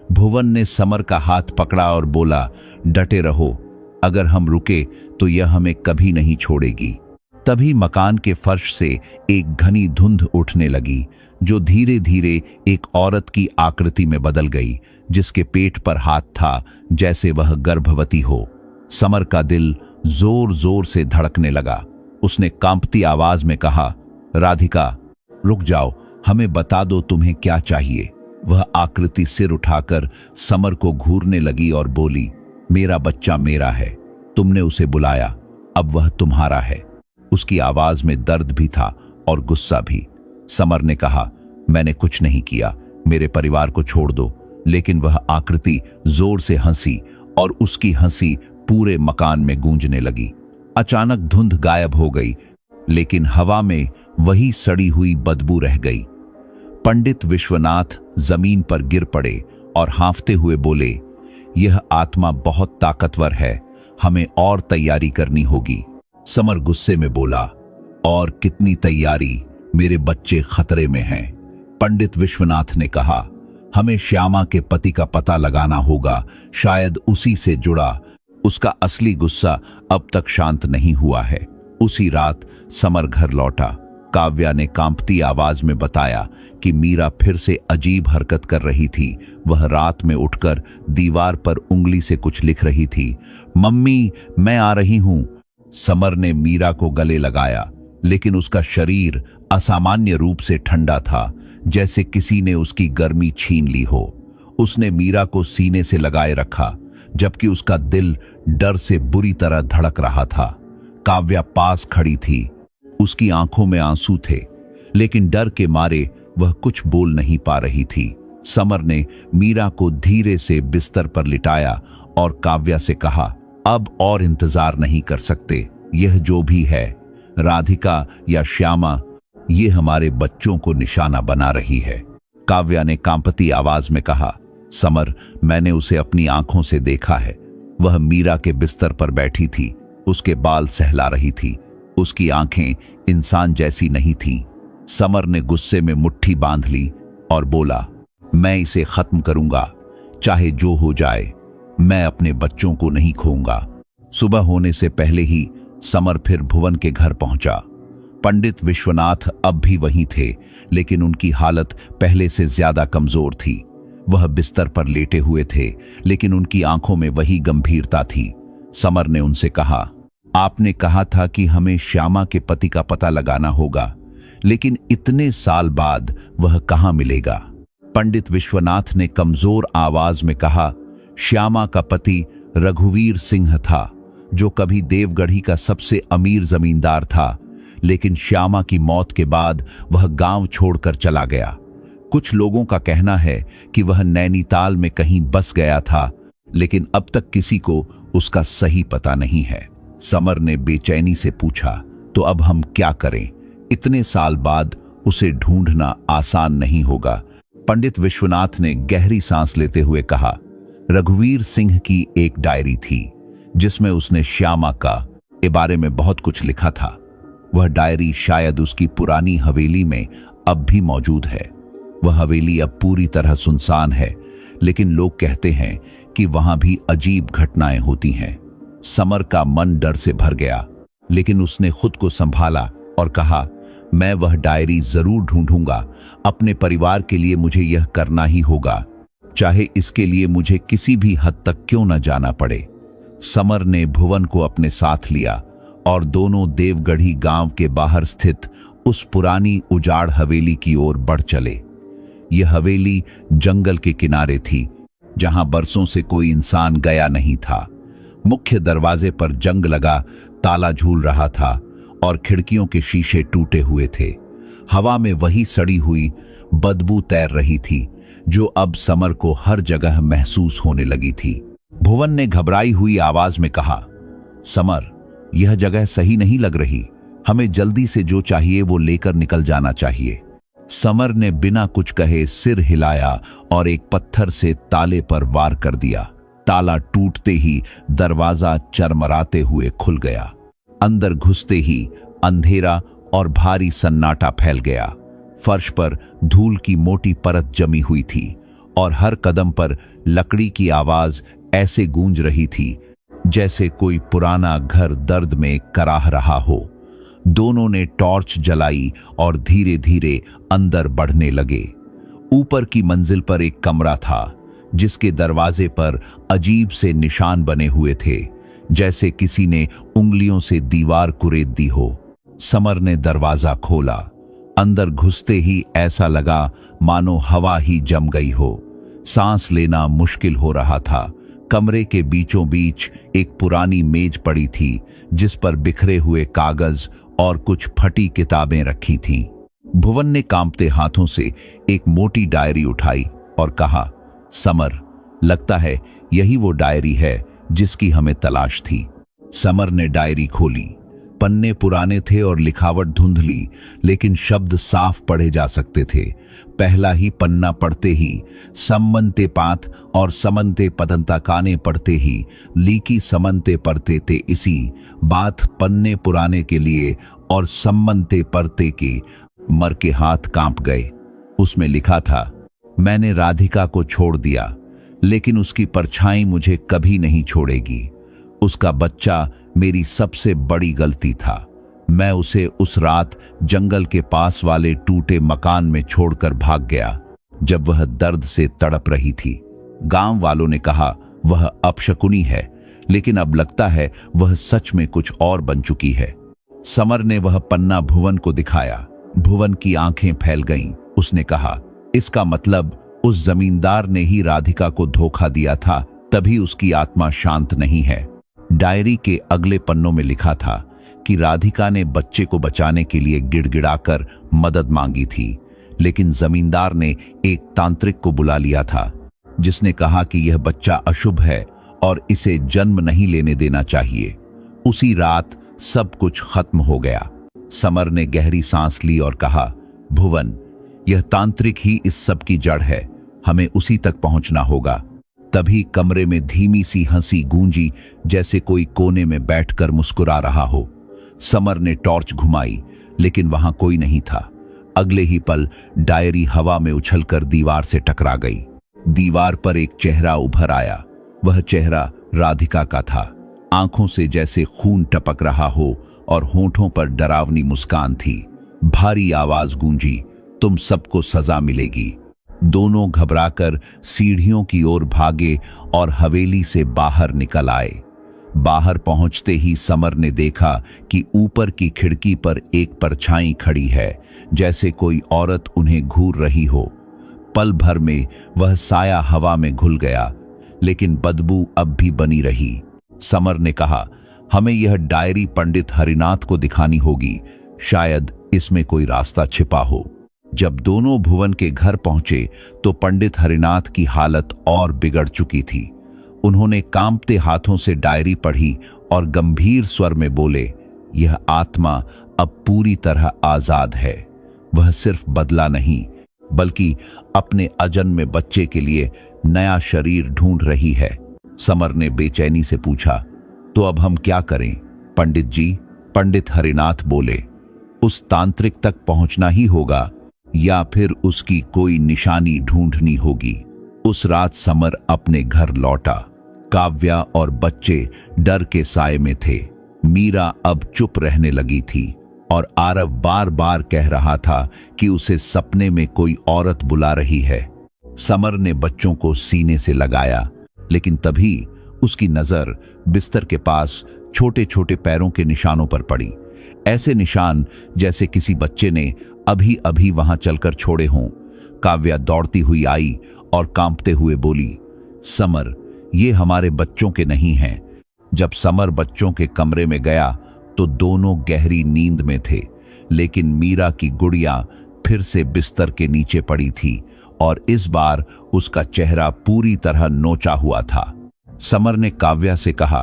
भुवन ने समर का हाथ पकड़ा और बोला, डटे रहो, अगर हम रुके तो यह हमें कभी नहीं छोड़ेगी। तभी मकान के फर्श से एक घनी धुंध उठने लगी, जो धीरे धीरे एक औरत की आकृति में बदल गई, जिसके पेट पर हाथ था जैसे वह गर्भवती हो। समर का दिल जोर जोर से धड़कने लगा। उसने कांपती आवाज में कहा, राधिका रुक जाओ, हमें बता दो तुम्हें क्या चाहिए। वह आकृति सिर उठाकर समर को घूरने लगी और बोली, मेरा बच्चा मेरा है, तुमने उसे बुलाया, अब वह तुम्हारा है। उसकी आवाज में दर्द भी था और गुस्सा भी। समर ने कहा, मैंने कुछ नहीं किया, मेरे परिवार को छोड़ दो। लेकिन वह आकृति जोर से हंसी और उसकी हंसी पूरे मकान में गूंजने लगी। अचानक धुंध गायब हो गई, लेकिन हवा में वही सड़ी हुई बदबू रह गई। पंडित विश्वनाथ जमीन पर गिर पड़े और हांफते हुए बोले, यह आत्मा बहुत ताकतवर है, हमें और तैयारी करनी होगी। समर गुस्से में बोला, और कितनी तैयारी, मेरे बच्चे खतरे में हैं। पंडित विश्वनाथ ने कहा, हमें श्यामा के पति का पता लगाना होगा, शायद उसी से जुड़ा। उसका असली गुस्सा अब तक शांत नहीं हुआ है। उसी रात समर घर लौटा। काव्या ने कांपती आवाज में बताया कि मीरा फिर से अजीब हरकत कर रही थी। वह रात में उठकर दीवार पर उंगली से कुछ लिख रही थी। मम्मी, मैं आ रही हूं। समर ने मीरा को गले लगाया, लेकिन उसका शरीर असामान्य रूप से ठंडा था, जैसे किसी ने उसकी गर्मी छीन ली हो। उसने मीरा को सीने से लगाए रखा, जबकि उसका दिल डर से बुरी तरह धड़क रहा था। काव्या पास खड़ी थी, उसकी आंखों में आंसू थे, लेकिन डर के मारे वह कुछ बोल नहीं पा रही थी। समर ने मीरा को धीरे से बिस्तर पर लिटाया और काव्या से कहा, अब और इंतजार नहीं कर सकते। यह जो भी है, राधिका या श्यामा, ये हमारे बच्चों को निशाना बना रही है। काव्या ने कांपती आवाज में कहा, समर, मैंने उसे अपनी आंखों से देखा है। वह मीरा के बिस्तर पर बैठी थी, उसके बाल सहला रही थी, उसकी आंखें इंसान जैसी नहीं थीं। समर ने गुस्से में मुट्ठी बांध ली और बोला, मैं इसे खत्म करूंगा, चाहे जो हो जाए, मैं अपने बच्चों को नहीं खोऊंगा। सुबह होने से पहले ही समर फिर भुवन के घर पहुंचा। पंडित विश्वनाथ अब भी वहीं थे, लेकिन उनकी हालत पहले से ज्यादा कमजोर थी। वह बिस्तर पर लेटे हुए थे, लेकिन उनकी आंखों में वही गंभीरता थी। समर ने उनसे कहा, आपने कहा था कि हमें श्यामा के पति का पता लगाना होगा, लेकिन इतने साल बाद वह कहां मिलेगा? पंडित विश्वनाथ ने कमजोर आवाज में कहा, श्यामा का पति रघुवीर सिंह था, जो कभी देवगढ़ी का सबसे अमीर जमींदार था, लेकिन श्यामा की मौत के बाद वह गांव छोड़कर चला गया। कुछ लोगों का कहना है कि वह नैनीताल में कहीं बस गया था, लेकिन अब तक किसी को उसका सही पता नहीं है। समर ने बेचैनी से पूछा, तो अब हम क्या करें? इतने साल बाद उसे ढूंढना आसान नहीं होगा। पंडित विश्वनाथ ने गहरी सांस लेते हुए कहा, रघुवीर सिंह की एक डायरी थी, जिसमें उसने श्यामा के बारे में बहुत कुछ लिखा था। वह डायरी शायद उसकी पुरानी हवेली में अब भी मौजूद है। वह हवेली अब पूरी तरह सुनसान है, लेकिन लोग कहते हैं कि वहां भी अजीब घटनाएं होती हैं। समर का मन डर से भर गया, लेकिन उसने खुद को संभाला और कहा, मैं वह डायरी जरूर ढूंढूंगा। अपने परिवार के लिए मुझे यह करना ही होगा, चाहे इसके लिए मुझे किसी भी हद तक क्यों न जाना पड़े। समर ने भुवन को अपने साथ लिया और दोनों देवगढ़ी गांव के बाहर स्थित उस पुरानी उजाड़ हवेली की ओर बढ़ चले। यह हवेली जंगल के किनारे थी, जहां बरसों से कोई इंसान गया नहीं था। मुख्य दरवाजे पर जंग लगा ताला झूल रहा था और खिड़कियों के शीशे टूटे हुए थे। हवा में वही सड़ी हुई बदबू तैर रही थी, जो अब समर को हर जगह महसूस होने लगी थी। भुवन ने घबराई हुई आवाज में कहा, समर, यह जगह सही नहीं लग रही। हमें जल्दी से जो चाहिए वो लेकर निकल जाना चाहिए। समर ने बिना कुछ कहे सिर हिलाया और एक पत्थर से ताले पर वार कर दिया। ताला टूटते ही दरवाजा चरमराते हुए खुल गया। अंदर घुसते ही अंधेरा और भारी सन्नाटा फैल गया। फर्श पर धूल की मोटी परत जमी हुई थी और हर कदम पर लकड़ी की आवाज ऐसे गूंज रही थी जैसे कोई पुराना घर दर्द में कराह रहा हो। दोनों ने टॉर्च जलाई और धीरे धीरे अंदर बढ़ने लगे। ऊपर की मंजिल पर एक कमरा था जिसके दरवाजे पर अजीब से निशान बने हुए थे, जैसे किसी ने उंगलियों से दीवार कुरेद दी हो। समर ने दरवाजा खोला। अंदर घुसते ही ऐसा लगा मानो हवा ही जम गई हो। सांस लेना मुश्किल हो रहा था। कमरे के बीचों बीच एक पुरानी मेज पड़ी थी जिस पर बिखरे हुए कागज और कुछ फटी किताबें रखी थीं। भुवन ने कांपते हाथों से एक मोटी डायरी उठाई और कहा, समर, लगता है यही वो डायरी है जिसकी हमें तलाश थी। समर ने डायरी खोली। पन्ने पुराने थे और लिखावट धुंधली, लेकिन शब्द साफ पढ़े जा सकते थे। पहला ही पन्ना पढ़ते ही सम्मनते पात और समनते पतंता काने पढ़ते ही लीकी समनते पढ़ते थे। इसी बात पन्ने पुराने के लिए और सम्मनते पढ़ते के मर के हाथ कांप गए। उसमें लिखा था, मैंने राधिका को छोड़ दिया, लेकिन उसकी परछाई मुझे कभी नहीं छोड़ेगी। उसका बच्चा मेरी सबसे बड़ी गलती था। मैं उसे उस रात जंगल के पास वाले टूटे मकान में छोड़कर भाग गया जब वह दर्द से तड़प रही थी। गांव वालों ने कहा वह अपशकुनी है, लेकिन अब लगता है वह सच में कुछ और बन चुकी है। समर ने वह पन्ना भुवन को दिखाया। भुवन की आंखें फैल गईं। उसने कहा, इसका मतलब उस जमींदार ने ही राधिका को धोखा दिया था, तभी उसकी आत्मा शांत नहीं है। डायरी के अगले पन्नों में लिखा था कि राधिका ने बच्चे को बचाने के लिए गिड़गिड़ाकर मदद मांगी थी, लेकिन जमींदार ने एक तांत्रिक को बुला लिया था जिसने कहा कि यह बच्चा अशुभ है और इसे जन्म नहीं लेने देना चाहिए। उसी रात सब कुछ खत्म हो गया। समर ने गहरी सांस ली और कहा, भुवन, यह तांत्रिक ही इस सब की जड़ है। हमें उसी तक पहुंचना होगा। तभी कमरे में धीमी सी हंसी गूंजी, जैसे कोई कोने में बैठकर मुस्कुरा रहा हो। समर ने टॉर्च घुमाई, लेकिन वहां कोई नहीं था। अगले ही पल डायरी हवा में उछलकर दीवार से टकरा गई। दीवार पर एक चेहरा उभर आया। वह चेहरा राधिका का था। आंखों से जैसे खून टपक रहा हो और होठों पर डरावनी मुस्कान थी। भारी आवाज गूंजी, तुम सबको सजा मिलेगी। दोनों घबराकर सीढ़ियों की ओर भागे और हवेली से बाहर निकल आए। बाहर पहुंचते ही समर ने देखा कि ऊपर की खिड़की पर एक परछाई खड़ी है, जैसे कोई औरत उन्हें घूर रही हो। पल भर में वह साया हवा में घुल गया, लेकिन बदबू अब भी बनी रही। समर ने कहा, हमें यह डायरी पंडित हरिनाथ को दिखानी होगी, शायद इसमें कोई रास्ता छिपा हो। जब दोनों भुवन के घर पहुंचे तो पंडित हरिनाथ की हालत और बिगड़ चुकी थी। उन्होंने कांपते हाथों से डायरी पढ़ी और गंभीर स्वर में बोले, यह आत्मा अब पूरी तरह आजाद है। वह सिर्फ बदला नहीं, बल्कि अपने अजन्मे बच्चे के लिए नया शरीर ढूंढ रही है। समर ने बेचैनी से पूछा, तो अब हम क्या करें पंडित जी? पंडित हरिनाथ बोले, उस तांत्रिक तक पहुंचना ही होगा या फिर उसकी कोई निशानी ढूंढनी होगी। उस रात समर अपने घर लौटा। काव्या और बच्चे डर के साए में थे। मीरा अब चुप रहने लगी थी और आरव बार बार कह रहा था कि उसे सपने में कोई औरत बुला रही है। समर ने बच्चों को सीने से लगाया, लेकिन तभी उसकी नजर बिस्तर के पास छोटे छोटे पैरों के निशानों पर पड़ी। ऐसे निशान जैसे किसी बच्चे ने अभी अभी वहां चलकर छोड़े हों। काव्या दौड़ती हुई आई और कांपते हुए बोली, समर, ये हमारे बच्चों के नहीं हैं। जब समर बच्चों के कमरे में गया तो दोनों गहरी नींद में थे, लेकिन मीरा की गुड़िया फिर से बिस्तर के नीचे पड़ी थी और इस बार उसका चेहरा पूरी तरह नोचा हुआ था। समर ने काव्या से कहा,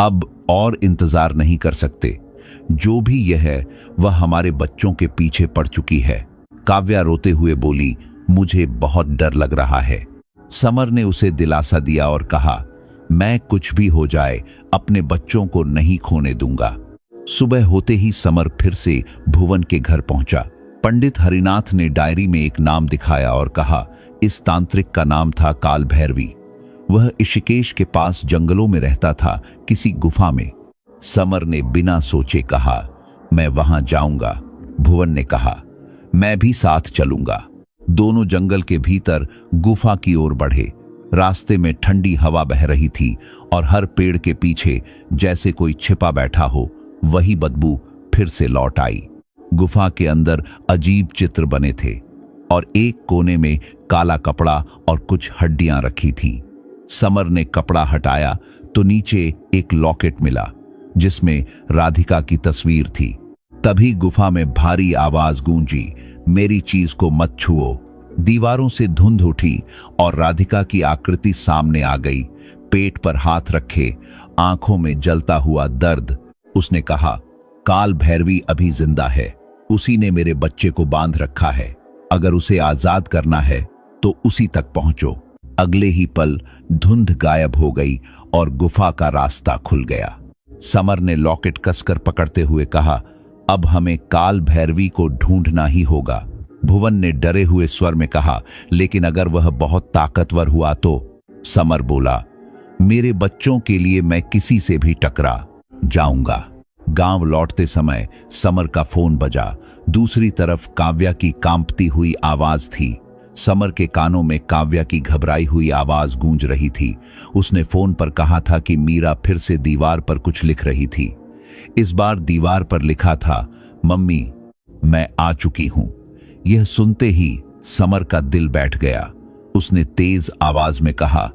अब और इंतजार नहीं कर सकते, जो भी यह है वह हमारे बच्चों के पीछे पड़ चुकी है। काव्या रोते हुए बोली, मुझे बहुत डर लग रहा है। समर ने उसे दिलासा दिया और कहा, मैं कुछ भी हो जाए अपने बच्चों को नहीं खोने दूंगा। सुबह होते ही समर फिर से भुवन के घर पहुंचा। पंडित हरिनाथ ने डायरी में एक नाम दिखाया और कहा, इस तांत्रिक का नाम था काल भैरवी। वह ऋषिकेश के पास जंगलों में रहता था, किसी गुफा में। समर ने बिना सोचे कहा, मैं वहां जाऊंगा। भुवन ने कहा, मैं भी साथ चलूंगा। दोनों जंगल के भीतर गुफा की ओर बढ़े। रास्ते में ठंडी हवा बह रही थी और हर पेड़ के पीछे जैसे कोई छिपा बैठा हो, वही बदबू फिर से लौट आई। गुफा के अंदर अजीब चित्र बने थे और एक कोने में काला कपड़ा और कुछ हड्डियां रखी थी। समर ने कपड़ा हटाया तो नीचे एक लॉकेट मिला जिसमें राधिका की तस्वीर थी। तभी गुफा में भारी आवाज गूंजी, मेरी चीज को मत छुओ। दीवारों से धुंध उठी और राधिका की आकृति सामने आ गई। पेट पर हाथ रखे, आंखों में जलता हुआ दर्द। उसने कहा, काल भैरवी अभी जिंदा है। उसी ने मेरे बच्चे को बांध रखा है। अगर उसे आजाद करना है तो उसी तक पहुंचो। अगले ही पल धुंध गायब हो गई और गुफा का रास्ता खुल गया। समर ने लॉकेट कसकर पकड़ते हुए कहा, अब हमें काल भैरवी को ढूंढना ही होगा। भुवन ने डरे हुए स्वर में कहा, लेकिन अगर वह बहुत ताकतवर हुआ तो? समर बोला, मेरे बच्चों के लिए मैं किसी से भी टकरा जाऊंगा। गांव लौटते समय समर का फोन बजा। दूसरी तरफ काव्या की कांपती हुई आवाज थी। समर के कानों में काव्या की घबराई हुई आवाज गूंज रही थी। उसने फोन पर कहा था कि मीरा फिर से दीवार पर कुछ लिख रही थी। इस बार दीवार पर लिखा था, मम्मी मैं आ चुकी हूं। यह सुनते ही समर का दिल बैठ गया। उसने तेज आवाज में कहा,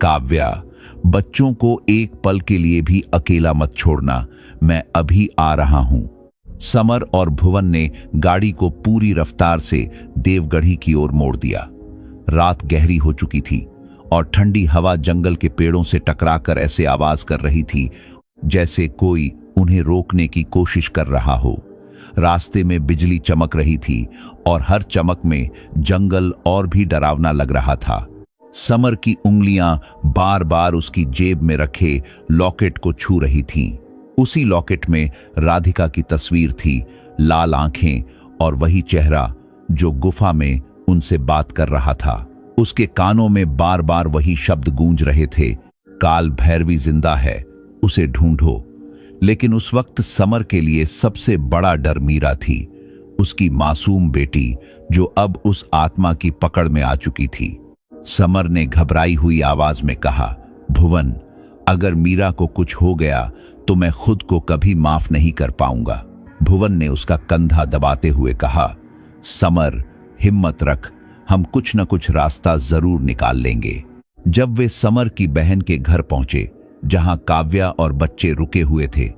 काव्या, बच्चों को एक पल के लिए भी अकेला मत छोड़ना, मैं अभी आ रहा हूं। समर और भुवन ने गाड़ी को पूरी रफ्तार से देवगढ़ी की ओर मोड़ दिया। रात गहरी हो चुकी थी और ठंडी हवा जंगल के पेड़ों से टकराकर ऐसे आवाज कर रही थी जैसे कोई उन्हें रोकने की कोशिश कर रहा हो। रास्ते में बिजली चमक रही थी और हर चमक में जंगल और भी डरावना लग रहा था। समर की उंगलियां बार बार उसकी जेब में रखे लॉकेट को छू रही थीं। उसी लॉकेट में राधिका की तस्वीर थी, लाल आंखें और वही चेहरा जो गुफा में उनसे बात कर रहा था। उसके कानों में बार बार वही शब्द गूंज रहे थे, काल भैरवी जिंदा है, उसे ढूंढो। लेकिन उस वक्त समर के लिए सबसे बड़ा डर मीरा थी, उसकी मासूम बेटी जो अब उस आत्मा की पकड़ में आ चुकी थी। समर ने घबराई हुई आवाज में कहा, भुवन, अगर मीरा को कुछ हो गया तो मैं खुद को कभी माफ नहीं कर पाऊंगा। भुवन ने उसका कंधा दबाते हुए कहा, समर हिम्मत रख, हम कुछ न कुछ रास्ता जरूर निकाल लेंगे। जब वे समर की बहन के घर पहुंचे जहां काव्या और बच्चे रुके हुए थे,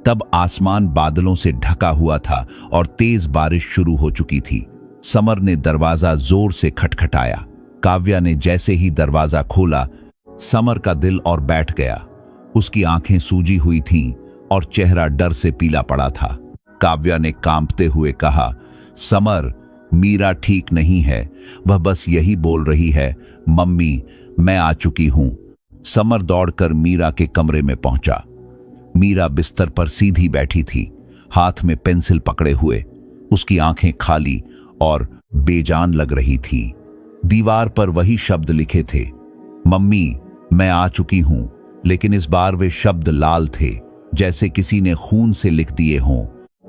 तब आसमान बादलों से ढका हुआ था और तेज बारिश शुरू हो चुकी थी। समर ने दरवाजा जोर से खटखटाया। काव्या ने जैसे ही दरवाजा खोला, समर का दिल और बैठ गया। उसकी आंखें सूजी हुई थीं और चेहरा डर से पीला पड़ा था। काव्या ने कांपते हुए कहा, समर, मीरा ठीक नहीं है, वह बस यही बोल रही है, मम्मी मैं आ चुकी हूं। समर दौड़कर मीरा के कमरे में पहुंचा। मीरा बिस्तर पर सीधी बैठी थी, हाथ में पेंसिल पकड़े हुए। उसकी आंखें खाली और बेजान लग रही थी। दीवार पर वही शब्द लिखे थे, मम्मी मैं आ चुकी हूं, लेकिन इस बार वे शब्द लाल थे, जैसे किसी ने खून से लिख दिए हों।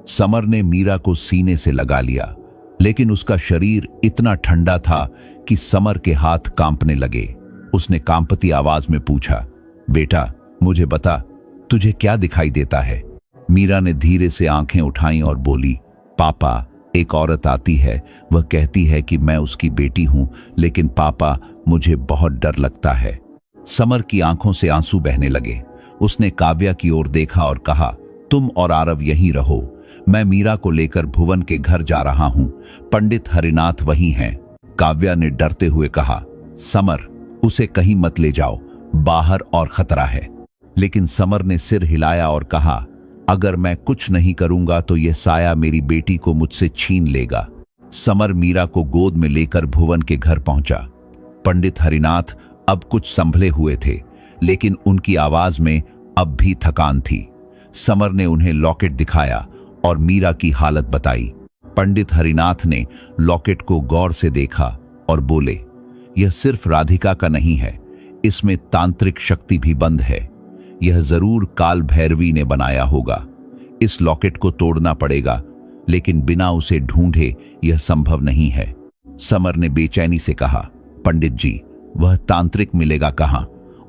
समर ने मीरा को सीने से लगा लिया, लेकिन उसका शरीर इतना ठंडा था कि समर के हाथ कांपने लगे। उसने कांपती आवाज में पूछा, बेटा मुझे बता, तुझे क्या दिखाई देता है? मीरा ने धीरे से आंखें उठाईं और बोली, पापा, एक औरत आती है, वह कहती है कि मैं उसकी बेटी हूं, लेकिन पापा मुझे बहुत डर लगता है। समर की आंखों से आंसू बहने लगे। उसने काव्या की ओर देखा और कहा, तुम और आरव यहीं रहो, मैं मीरा को लेकर भुवन के घर जा रहा हूं, पंडित हरिनाथ वहीं हैं। काव्या ने डरते हुए कहा, समर उसे कहीं मत ले जाओ, बाहर और खतरा है। लेकिन समर ने सिर हिलाया और कहा, अगर मैं कुछ नहीं करूंगा तो यह साया मेरी बेटी को मुझसे छीन लेगा। समर मीरा को गोद में लेकर भुवन के घर पहुंचा। पंडित हरिनाथ अब कुछ संभले हुए थे, लेकिन उनकी आवाज में अब भी थकान थी। समर ने उन्हें लॉकेट दिखाया और मीरा की हालत बताई। पंडित हरिनाथ ने लॉकेट को गौर से देखा और बोले, यह सिर्फ राधिका का नहीं है, इसमें तांत्रिक शक्ति भी बंद है। यह जरूर काल भैरवी ने बनाया होगा। इस लॉकेट को तोड़ना पड़ेगा, लेकिन बिना उसे ढूंढे यह संभव नहीं है। समर ने बेचैनी से कहा, पंडित जी, वह तांत्रिक मिलेगा कहां?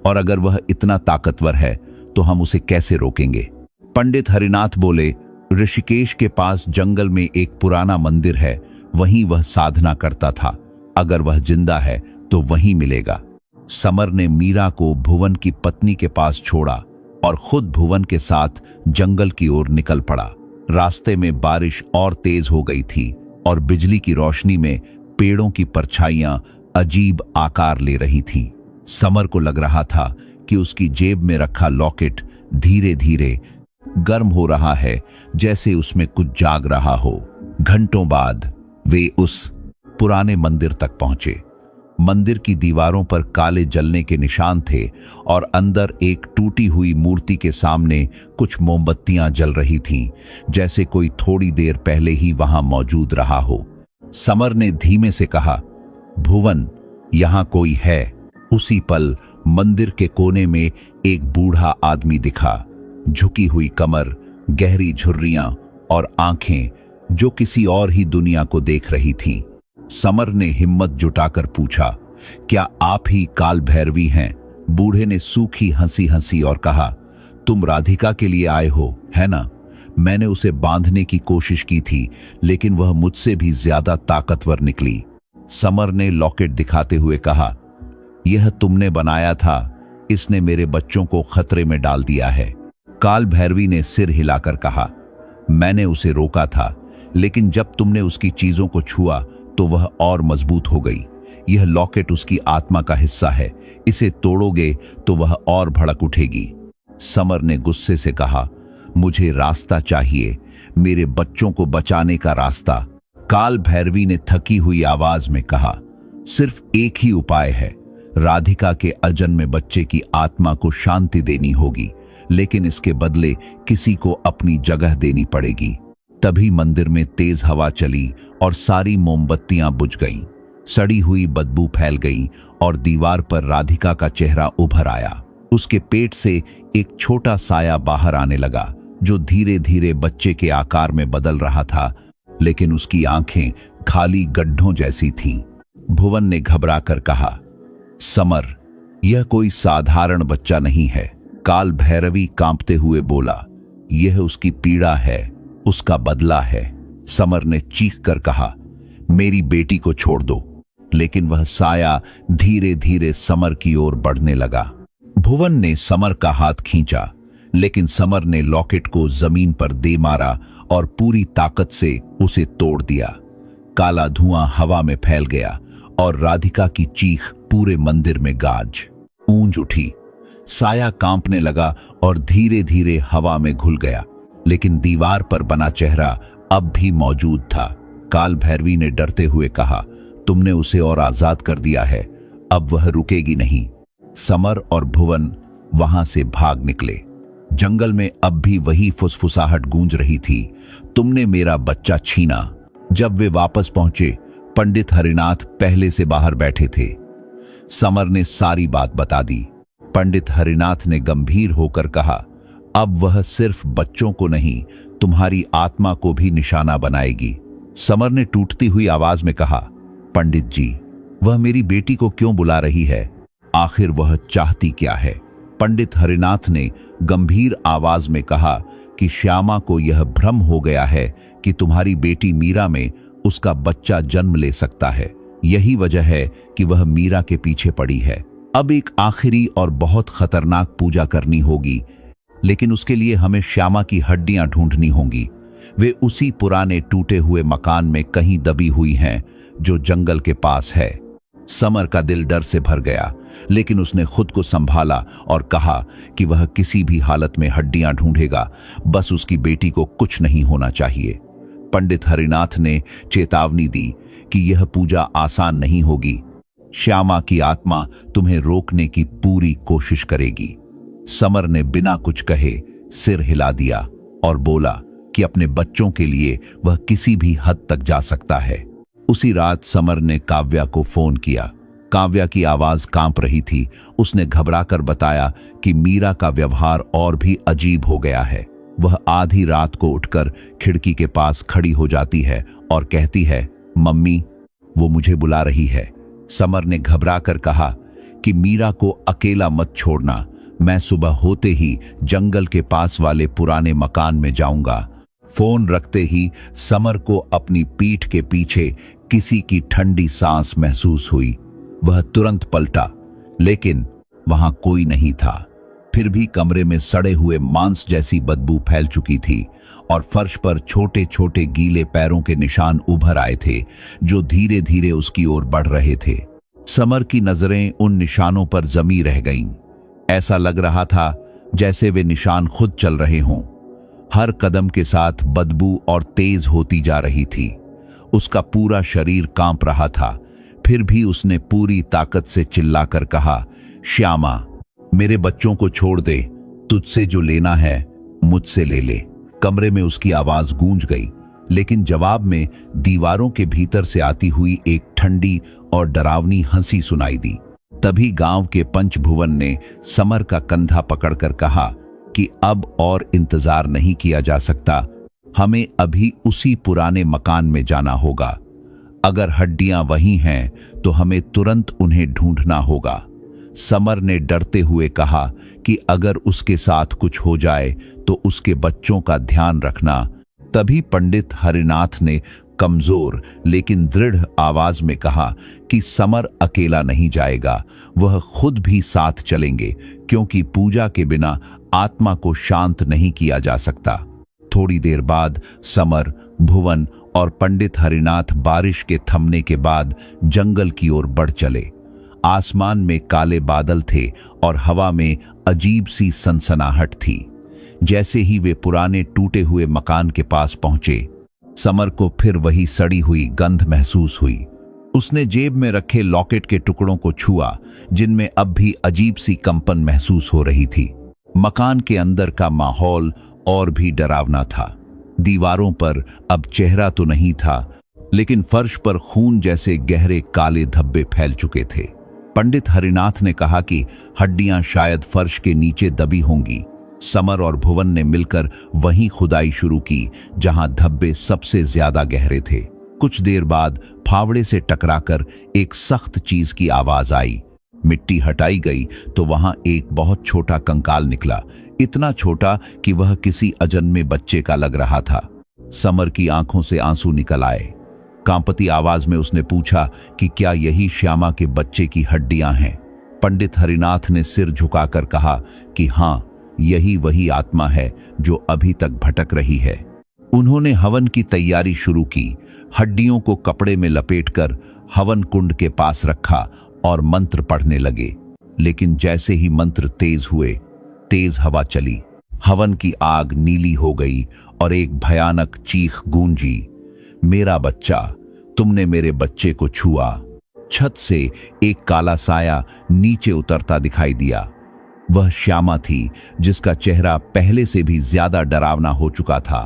और अगर वह इतना ताकतवर है तो हम उसे कैसे रोकेंगे? पंडित हरिनाथ बोले, ऋषिकेश के पास जंगल में एक पुराना मंदिर है, वहीं वह साधना करता था। अगर वह जिंदा है तो वहीं मिलेगा। समर ने मीरा को भुवन की पत्नी के पास छोड़ा और खुद भुवन के साथ जंगल की ओर निकल पड़ा। रास्ते में बारिश और तेज हो गई थी और बिजली की रोशनी में पेड़ों की परछाइयां अजीब आकार ले रही थीं। समर को लग रहा था कि उसकी जेब में रखा लॉकेट धीरे धीरे गर्म हो रहा है, जैसे उसमें कुछ जाग रहा हो। घंटों बाद वे उस पुराने मंदिर तक पहुंचे। मंदिर की दीवारों पर काले जलने के निशान थे और अंदर एक टूटी हुई मूर्ति के सामने कुछ मोमबत्तियां जल रही थीं, जैसे कोई थोड़ी देर पहले ही वहां मौजूद रहा हो। समर ने धीमे से कहा, भुवन, यहां कोई है। उसी पल मंदिर के कोने में एक बूढ़ा आदमी दिखा। झुकी हुई कमर, गहरी झुर्रियां और आंखें जो किसी और ही दुनिया को देख रही थीं। समर ने हिम्मत जुटाकर पूछा, क्या आप ही काल भैरवी हैं? बूढ़े ने सूखी हंसी हंसी और कहा, तुम राधिका के लिए आए हो, है ना? मैंने उसे बांधने की कोशिश की थी, लेकिन वह मुझसे भी ज्यादा ताकतवर निकली। समर ने लॉकेट दिखाते हुए कहा, यह तुमने बनाया था, इसने मेरे बच्चों को खतरे में डाल दिया है। काल भैरवी ने सिर हिलाकर कहा, मैंने उसे रोका था, लेकिन जब तुमने उसकी चीजों को छुआ तो वह और मजबूत हो गई। यह लॉकेट उसकी आत्मा का हिस्सा है, इसे तोड़ोगे तो वह और भड़क उठेगी। समर ने गुस्से से कहा, मुझे रास्ता चाहिए, मेरे बच्चों को बचाने का रास्ता। काल भैरवी ने थकी हुई आवाज में कहा, सिर्फ एक ही उपाय है, राधिका के अजन्मे बच्चे की आत्मा को शांति देनी होगी, लेकिन इसके बदले किसी को अपनी जगह देनी पड़ेगी। तभी मंदिर में तेज हवा चली और सारी मोमबत्तियां बुझ गईं। सड़ी हुई बदबू फैल गई और दीवार पर राधिका का चेहरा उभर आया। उसके पेट से एक छोटा साया बाहर आने लगा, जो धीरे धीरे बच्चे के आकार में बदल रहा था, लेकिन उसकी आंखें खाली गड्ढों जैसी थीं। भुवन ने घबराकर कहा, समर, यह कोई साधारण बच्चा नहीं है। काल भैरवी कांपते हुए बोला, यह उसकी पीड़ा है, उसका बदला है। समर ने चीख कर कहा, मेरी बेटी को छोड़ दो। लेकिन वह साया धीरे धीरे समर की ओर बढ़ने लगा। भुवन ने समर का हाथ खींचा, लेकिन समर ने लॉकेट को जमीन पर दे मारा और पूरी ताकत से उसे तोड़ दिया। काला धुआं हवा में फैल गया और राधिका की चीख पूरे मंदिर में गूंज उठी। साया कांपने लगा और धीरे धीरे हवा में घुल गया, लेकिन दीवार पर बना चेहरा अब भी मौजूद था। काल भैरवी ने डरते हुए कहा, तुमने उसे और आजाद कर दिया है, अब वह रुकेगी नहीं। समर और भुवन वहां से भाग निकले। जंगल में अब भी वही फुसफुसाहट गूंज रही थी, तुमने मेरा बच्चा छीना। जब वे वापस पहुंचे, पंडित हरिनाथ पहले से बाहर बैठे थे। समर ने सारी बात बता दी। पंडित हरिनाथ ने गंभीर होकर कहा, अब वह सिर्फ बच्चों को नहीं, तुम्हारी आत्मा को भी निशाना बनाएगी। समर ने टूटती हुई आवाज में कहा, पंडित जी, वह मेरी बेटी को क्यों बुला रही है? आखिर वह चाहती क्या है? पंडित हरिनाथ ने गंभीर आवाज में कहा कि श्यामा को यह भ्रम हो गया है कि तुम्हारी बेटी मीरा में उसका बच्चा जन्म ले सकता है। यही वजह है कि वह मीरा के पीछे पड़ी है। अब एक आखिरी और बहुत खतरनाक पूजा करनी होगी, लेकिन उसके लिए हमें श्यामा की हड्डियां ढूंढनी होंगी। वे उसी पुराने टूटे हुए मकान में कहीं दबी हुई हैं जो जंगल के पास है। समर का दिल डर से भर गया, लेकिन उसने खुद को संभाला और कहा कि वह किसी भी हालत में हड्डियां ढूंढेगा, बस उसकी बेटी को कुछ नहीं होना चाहिए। पंडित हरिनाथ ने चेतावनी दी कि यह पूजा आसान नहीं होगी। श्यामा की आत्मा तुम्हें रोकने की पूरी कोशिश करेगी। समर ने बिना कुछ कहे सिर हिला दिया और बोला कि अपने बच्चों के लिए वह किसी भी हद तक जा सकता है। उसी रात समर ने काव्या को फोन किया। काव्या की आवाज कांप रही थी। उसने घबराकर बताया कि मीरा का व्यवहार और भी अजीब हो गया है। वह आधी रात को उठकर खिड़की के पास खड़ी हो जाती है और कहती है, मम्मी, वो मुझे बुला रही है। समर ने घबराकर कहा कि मीरा को अकेला मत छोड़ना, मैं सुबह होते ही जंगल के पास वाले पुराने मकान में जाऊंगा। फोन रखते ही समर को अपनी पीठ के पीछे किसी की ठंडी सांस महसूस हुई। वह तुरंत पलटा, लेकिन वहां कोई नहीं था। फिर भी कमरे में सड़े हुए मांस जैसी बदबू फैल चुकी थी और फर्श पर छोटे छोटे गीले पैरों के निशान उभर आए थे, जो धीरे धीरे उसकी ओर बढ़ रहे थे। समर की नजरें उन निशानों पर जमी रह गईं। ऐसा लग रहा था जैसे वे निशान खुद चल रहे हों। हर कदम के साथ बदबू और तेज होती जा रही थी। उसका पूरा शरीर कांप रहा था। फिर भी उसने पूरी ताकत से चिल्लाकर कहा, श्यामा, मेरे बच्चों को छोड़ दे, तुझसे जो लेना है मुझसे ले ले। कमरे में उसकी आवाज गूंज गई, लेकिन जवाब में दीवारों के भीतर से आती हुई एक ठंडी और डरावनी हंसी सुनाई दी। तभी गांव के पंचभुवन ने समर का कंधा पकड़कर कहा कि अब और इंतजार नहीं किया जा सकता, हमें अभी उसी पुराने मकान में जाना होगा। अगर हड्डियां वहीं हैं तो हमें तुरंत उन्हें ढूंढना होगा। समर ने डरते हुए कहा कि अगर उसके साथ कुछ हो जाए तो उसके बच्चों का ध्यान रखना। तभी पंडित हरिनाथ ने कमजोर लेकिन दृढ़ आवाज में कहा कि समर अकेला नहीं जाएगा, वह खुद भी साथ चलेंगे, क्योंकि पूजा के बिना आत्मा को शांत नहीं किया जा सकता। थोड़ी देर बाद समर, भुवन और पंडित हरिनाथ बारिश के थमने के बाद जंगल की ओर बढ़ चले। आसमान में काले बादल थे और हवा में अजीब सी सनसनाहट थी। जैसे ही वे पुराने टूटे हुए मकान के पास पहुंचे, समर को फिर वही सड़ी हुई गंध महसूस हुई। उसने जेब में रखे लॉकेट के टुकड़ों को छुआ, जिनमें अब भी अजीब सी कंपन महसूस हो रही थी। मकान के अंदर का माहौल और भी डरावना था। दीवारों पर अब चेहरा तो नहीं था, लेकिन फर्श पर खून जैसे गहरे काले धब्बे फैल चुके थे। पंडित हरिनाथ ने कहा कि हड्डियां शायद फर्श के नीचे दबी होंगी। समर और भुवन ने मिलकर वहीं खुदाई शुरू की जहां धब्बे सबसे ज्यादा गहरे थे। कुछ देर बाद फावड़े से टकराकर एक सख्त चीज की आवाज आई। मिट्टी हटाई गई तो वहां एक बहुत छोटा कंकाल निकला, इतना छोटा कि वह किसी अजन्मे बच्चे का लग रहा था। समर की आंखों से आंसू निकल आए। कांपती आवाज में उसने पूछा कि क्या यही श्यामा के बच्चे की हड्डियां हैं? पंडित हरिनाथ ने सिर झुकाकर कहा कि हां, यही वही आत्मा है जो अभी तक भटक रही है। उन्होंने हवन की तैयारी शुरू की। हड्डियों को कपड़े में लपेटकर हवन कुंड के पास रखा और मंत्र पढ़ने लगे। लेकिन जैसे ही मंत्र तेज हुए, तेज हवा चली, हवन की आग नीली हो गई और एक भयानक चीख गूंजी, मेरा बच्चा, तुमने मेरे बच्चे को छुआ। छत से एक काला साया नीचे उतरता दिखाई दिया। वह श्यामा थी, जिसका चेहरा पहले से भी ज्यादा डरावना हो चुका था।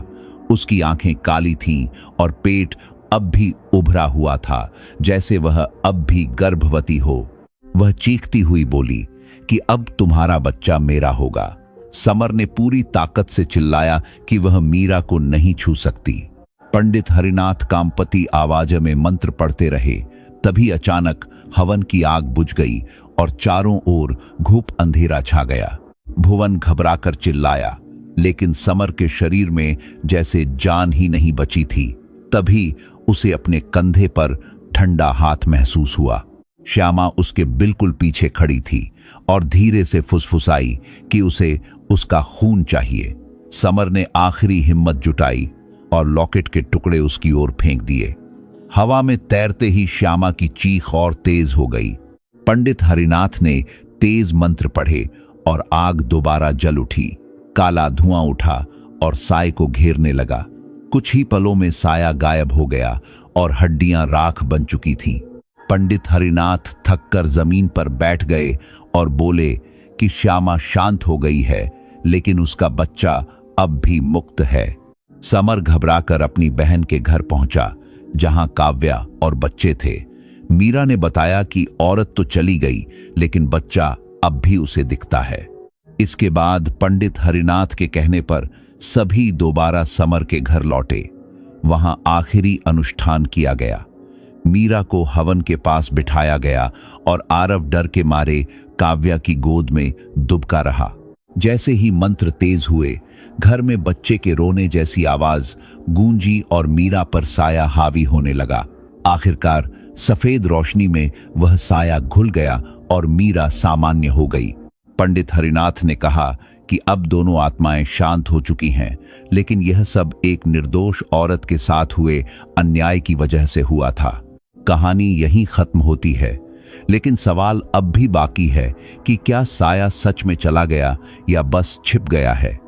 उसकी आंखें काली थीं और पेट अब भी उभरा हुआ था, जैसे वह अब भी गर्भवती हो। वह चीखती हुई बोली कि अब तुम्हारा बच्चा मेरा होगा। समर ने पूरी ताकत से चिल्लाया कि वह मीरा को नहीं छू सकती। पंडित हरिनाथ कांपती आवाज में मंत्र पढ़ते रहे। तभी अचानक हवन की आग बुझ गई और चारों ओर घुप अंधेरा छा गया। भुवन घबराकर चिल्लाया, लेकिन समर के शरीर में जैसे जान ही नहीं बची थी। तभी उसे अपने कंधे पर ठंडा हाथ महसूस हुआ। श्यामा उसके बिल्कुल पीछे खड़ी थी और धीरे से फुसफुसाई कि उसे उसका खून चाहिए। समर ने आखिरी हिम्मत जुटाई और लॉकेट के टुकड़े उसकी ओर फेंक दिए। हवा में तैरते ही श्यामा की चीख और तेज हो गई। पंडित हरिनाथ ने तेज मंत्र पढ़े और आग दोबारा जल उठी। काला धुआं उठा और साय को घेरने लगा। कुछ ही पलों में साया गायब हो गया और हड्डियां राख बन चुकी थीं। पंडित हरिनाथ थककर जमीन पर बैठ गए और बोले कि श्यामा शांत हो गई है, लेकिन उसका बच्चा अब भी मुक्त है। समर घबराकर अपनी बहन के घर पहुंचा, जहां काव्या और बच्चे थे। मीरा ने बताया कि औरत तो चली गई, लेकिन बच्चा अब भी उसे दिखता है। इसके बाद पंडित हरिनाथ के कहने पर सभी दोबारा समर के घर लौटे। वहां आखिरी अनुष्ठान किया गया। मीरा को हवन के पास बिठाया गया और आरव डर के मारे काव्या की गोद में दुबका रहा। जैसे ही मंत्र तेज हुए, घर में बच्चे के रोने जैसी आवाज गूंजी और मीरा पर साया हावी होने लगा। आखिरकार सफेद रोशनी में वह साया घुल गया और मीरा सामान्य हो गई। पंडित हरिनाथ ने कहा कि अब दोनों आत्माएं शांत हो चुकी हैं, लेकिन यह सब एक निर्दोष औरत के साथ हुए अन्याय की वजह से हुआ था। कहानी यहीं खत्म होती है, लेकिन सवाल अब भी बाकी है कि क्या साया सच में चला गया या बस छिप गया है।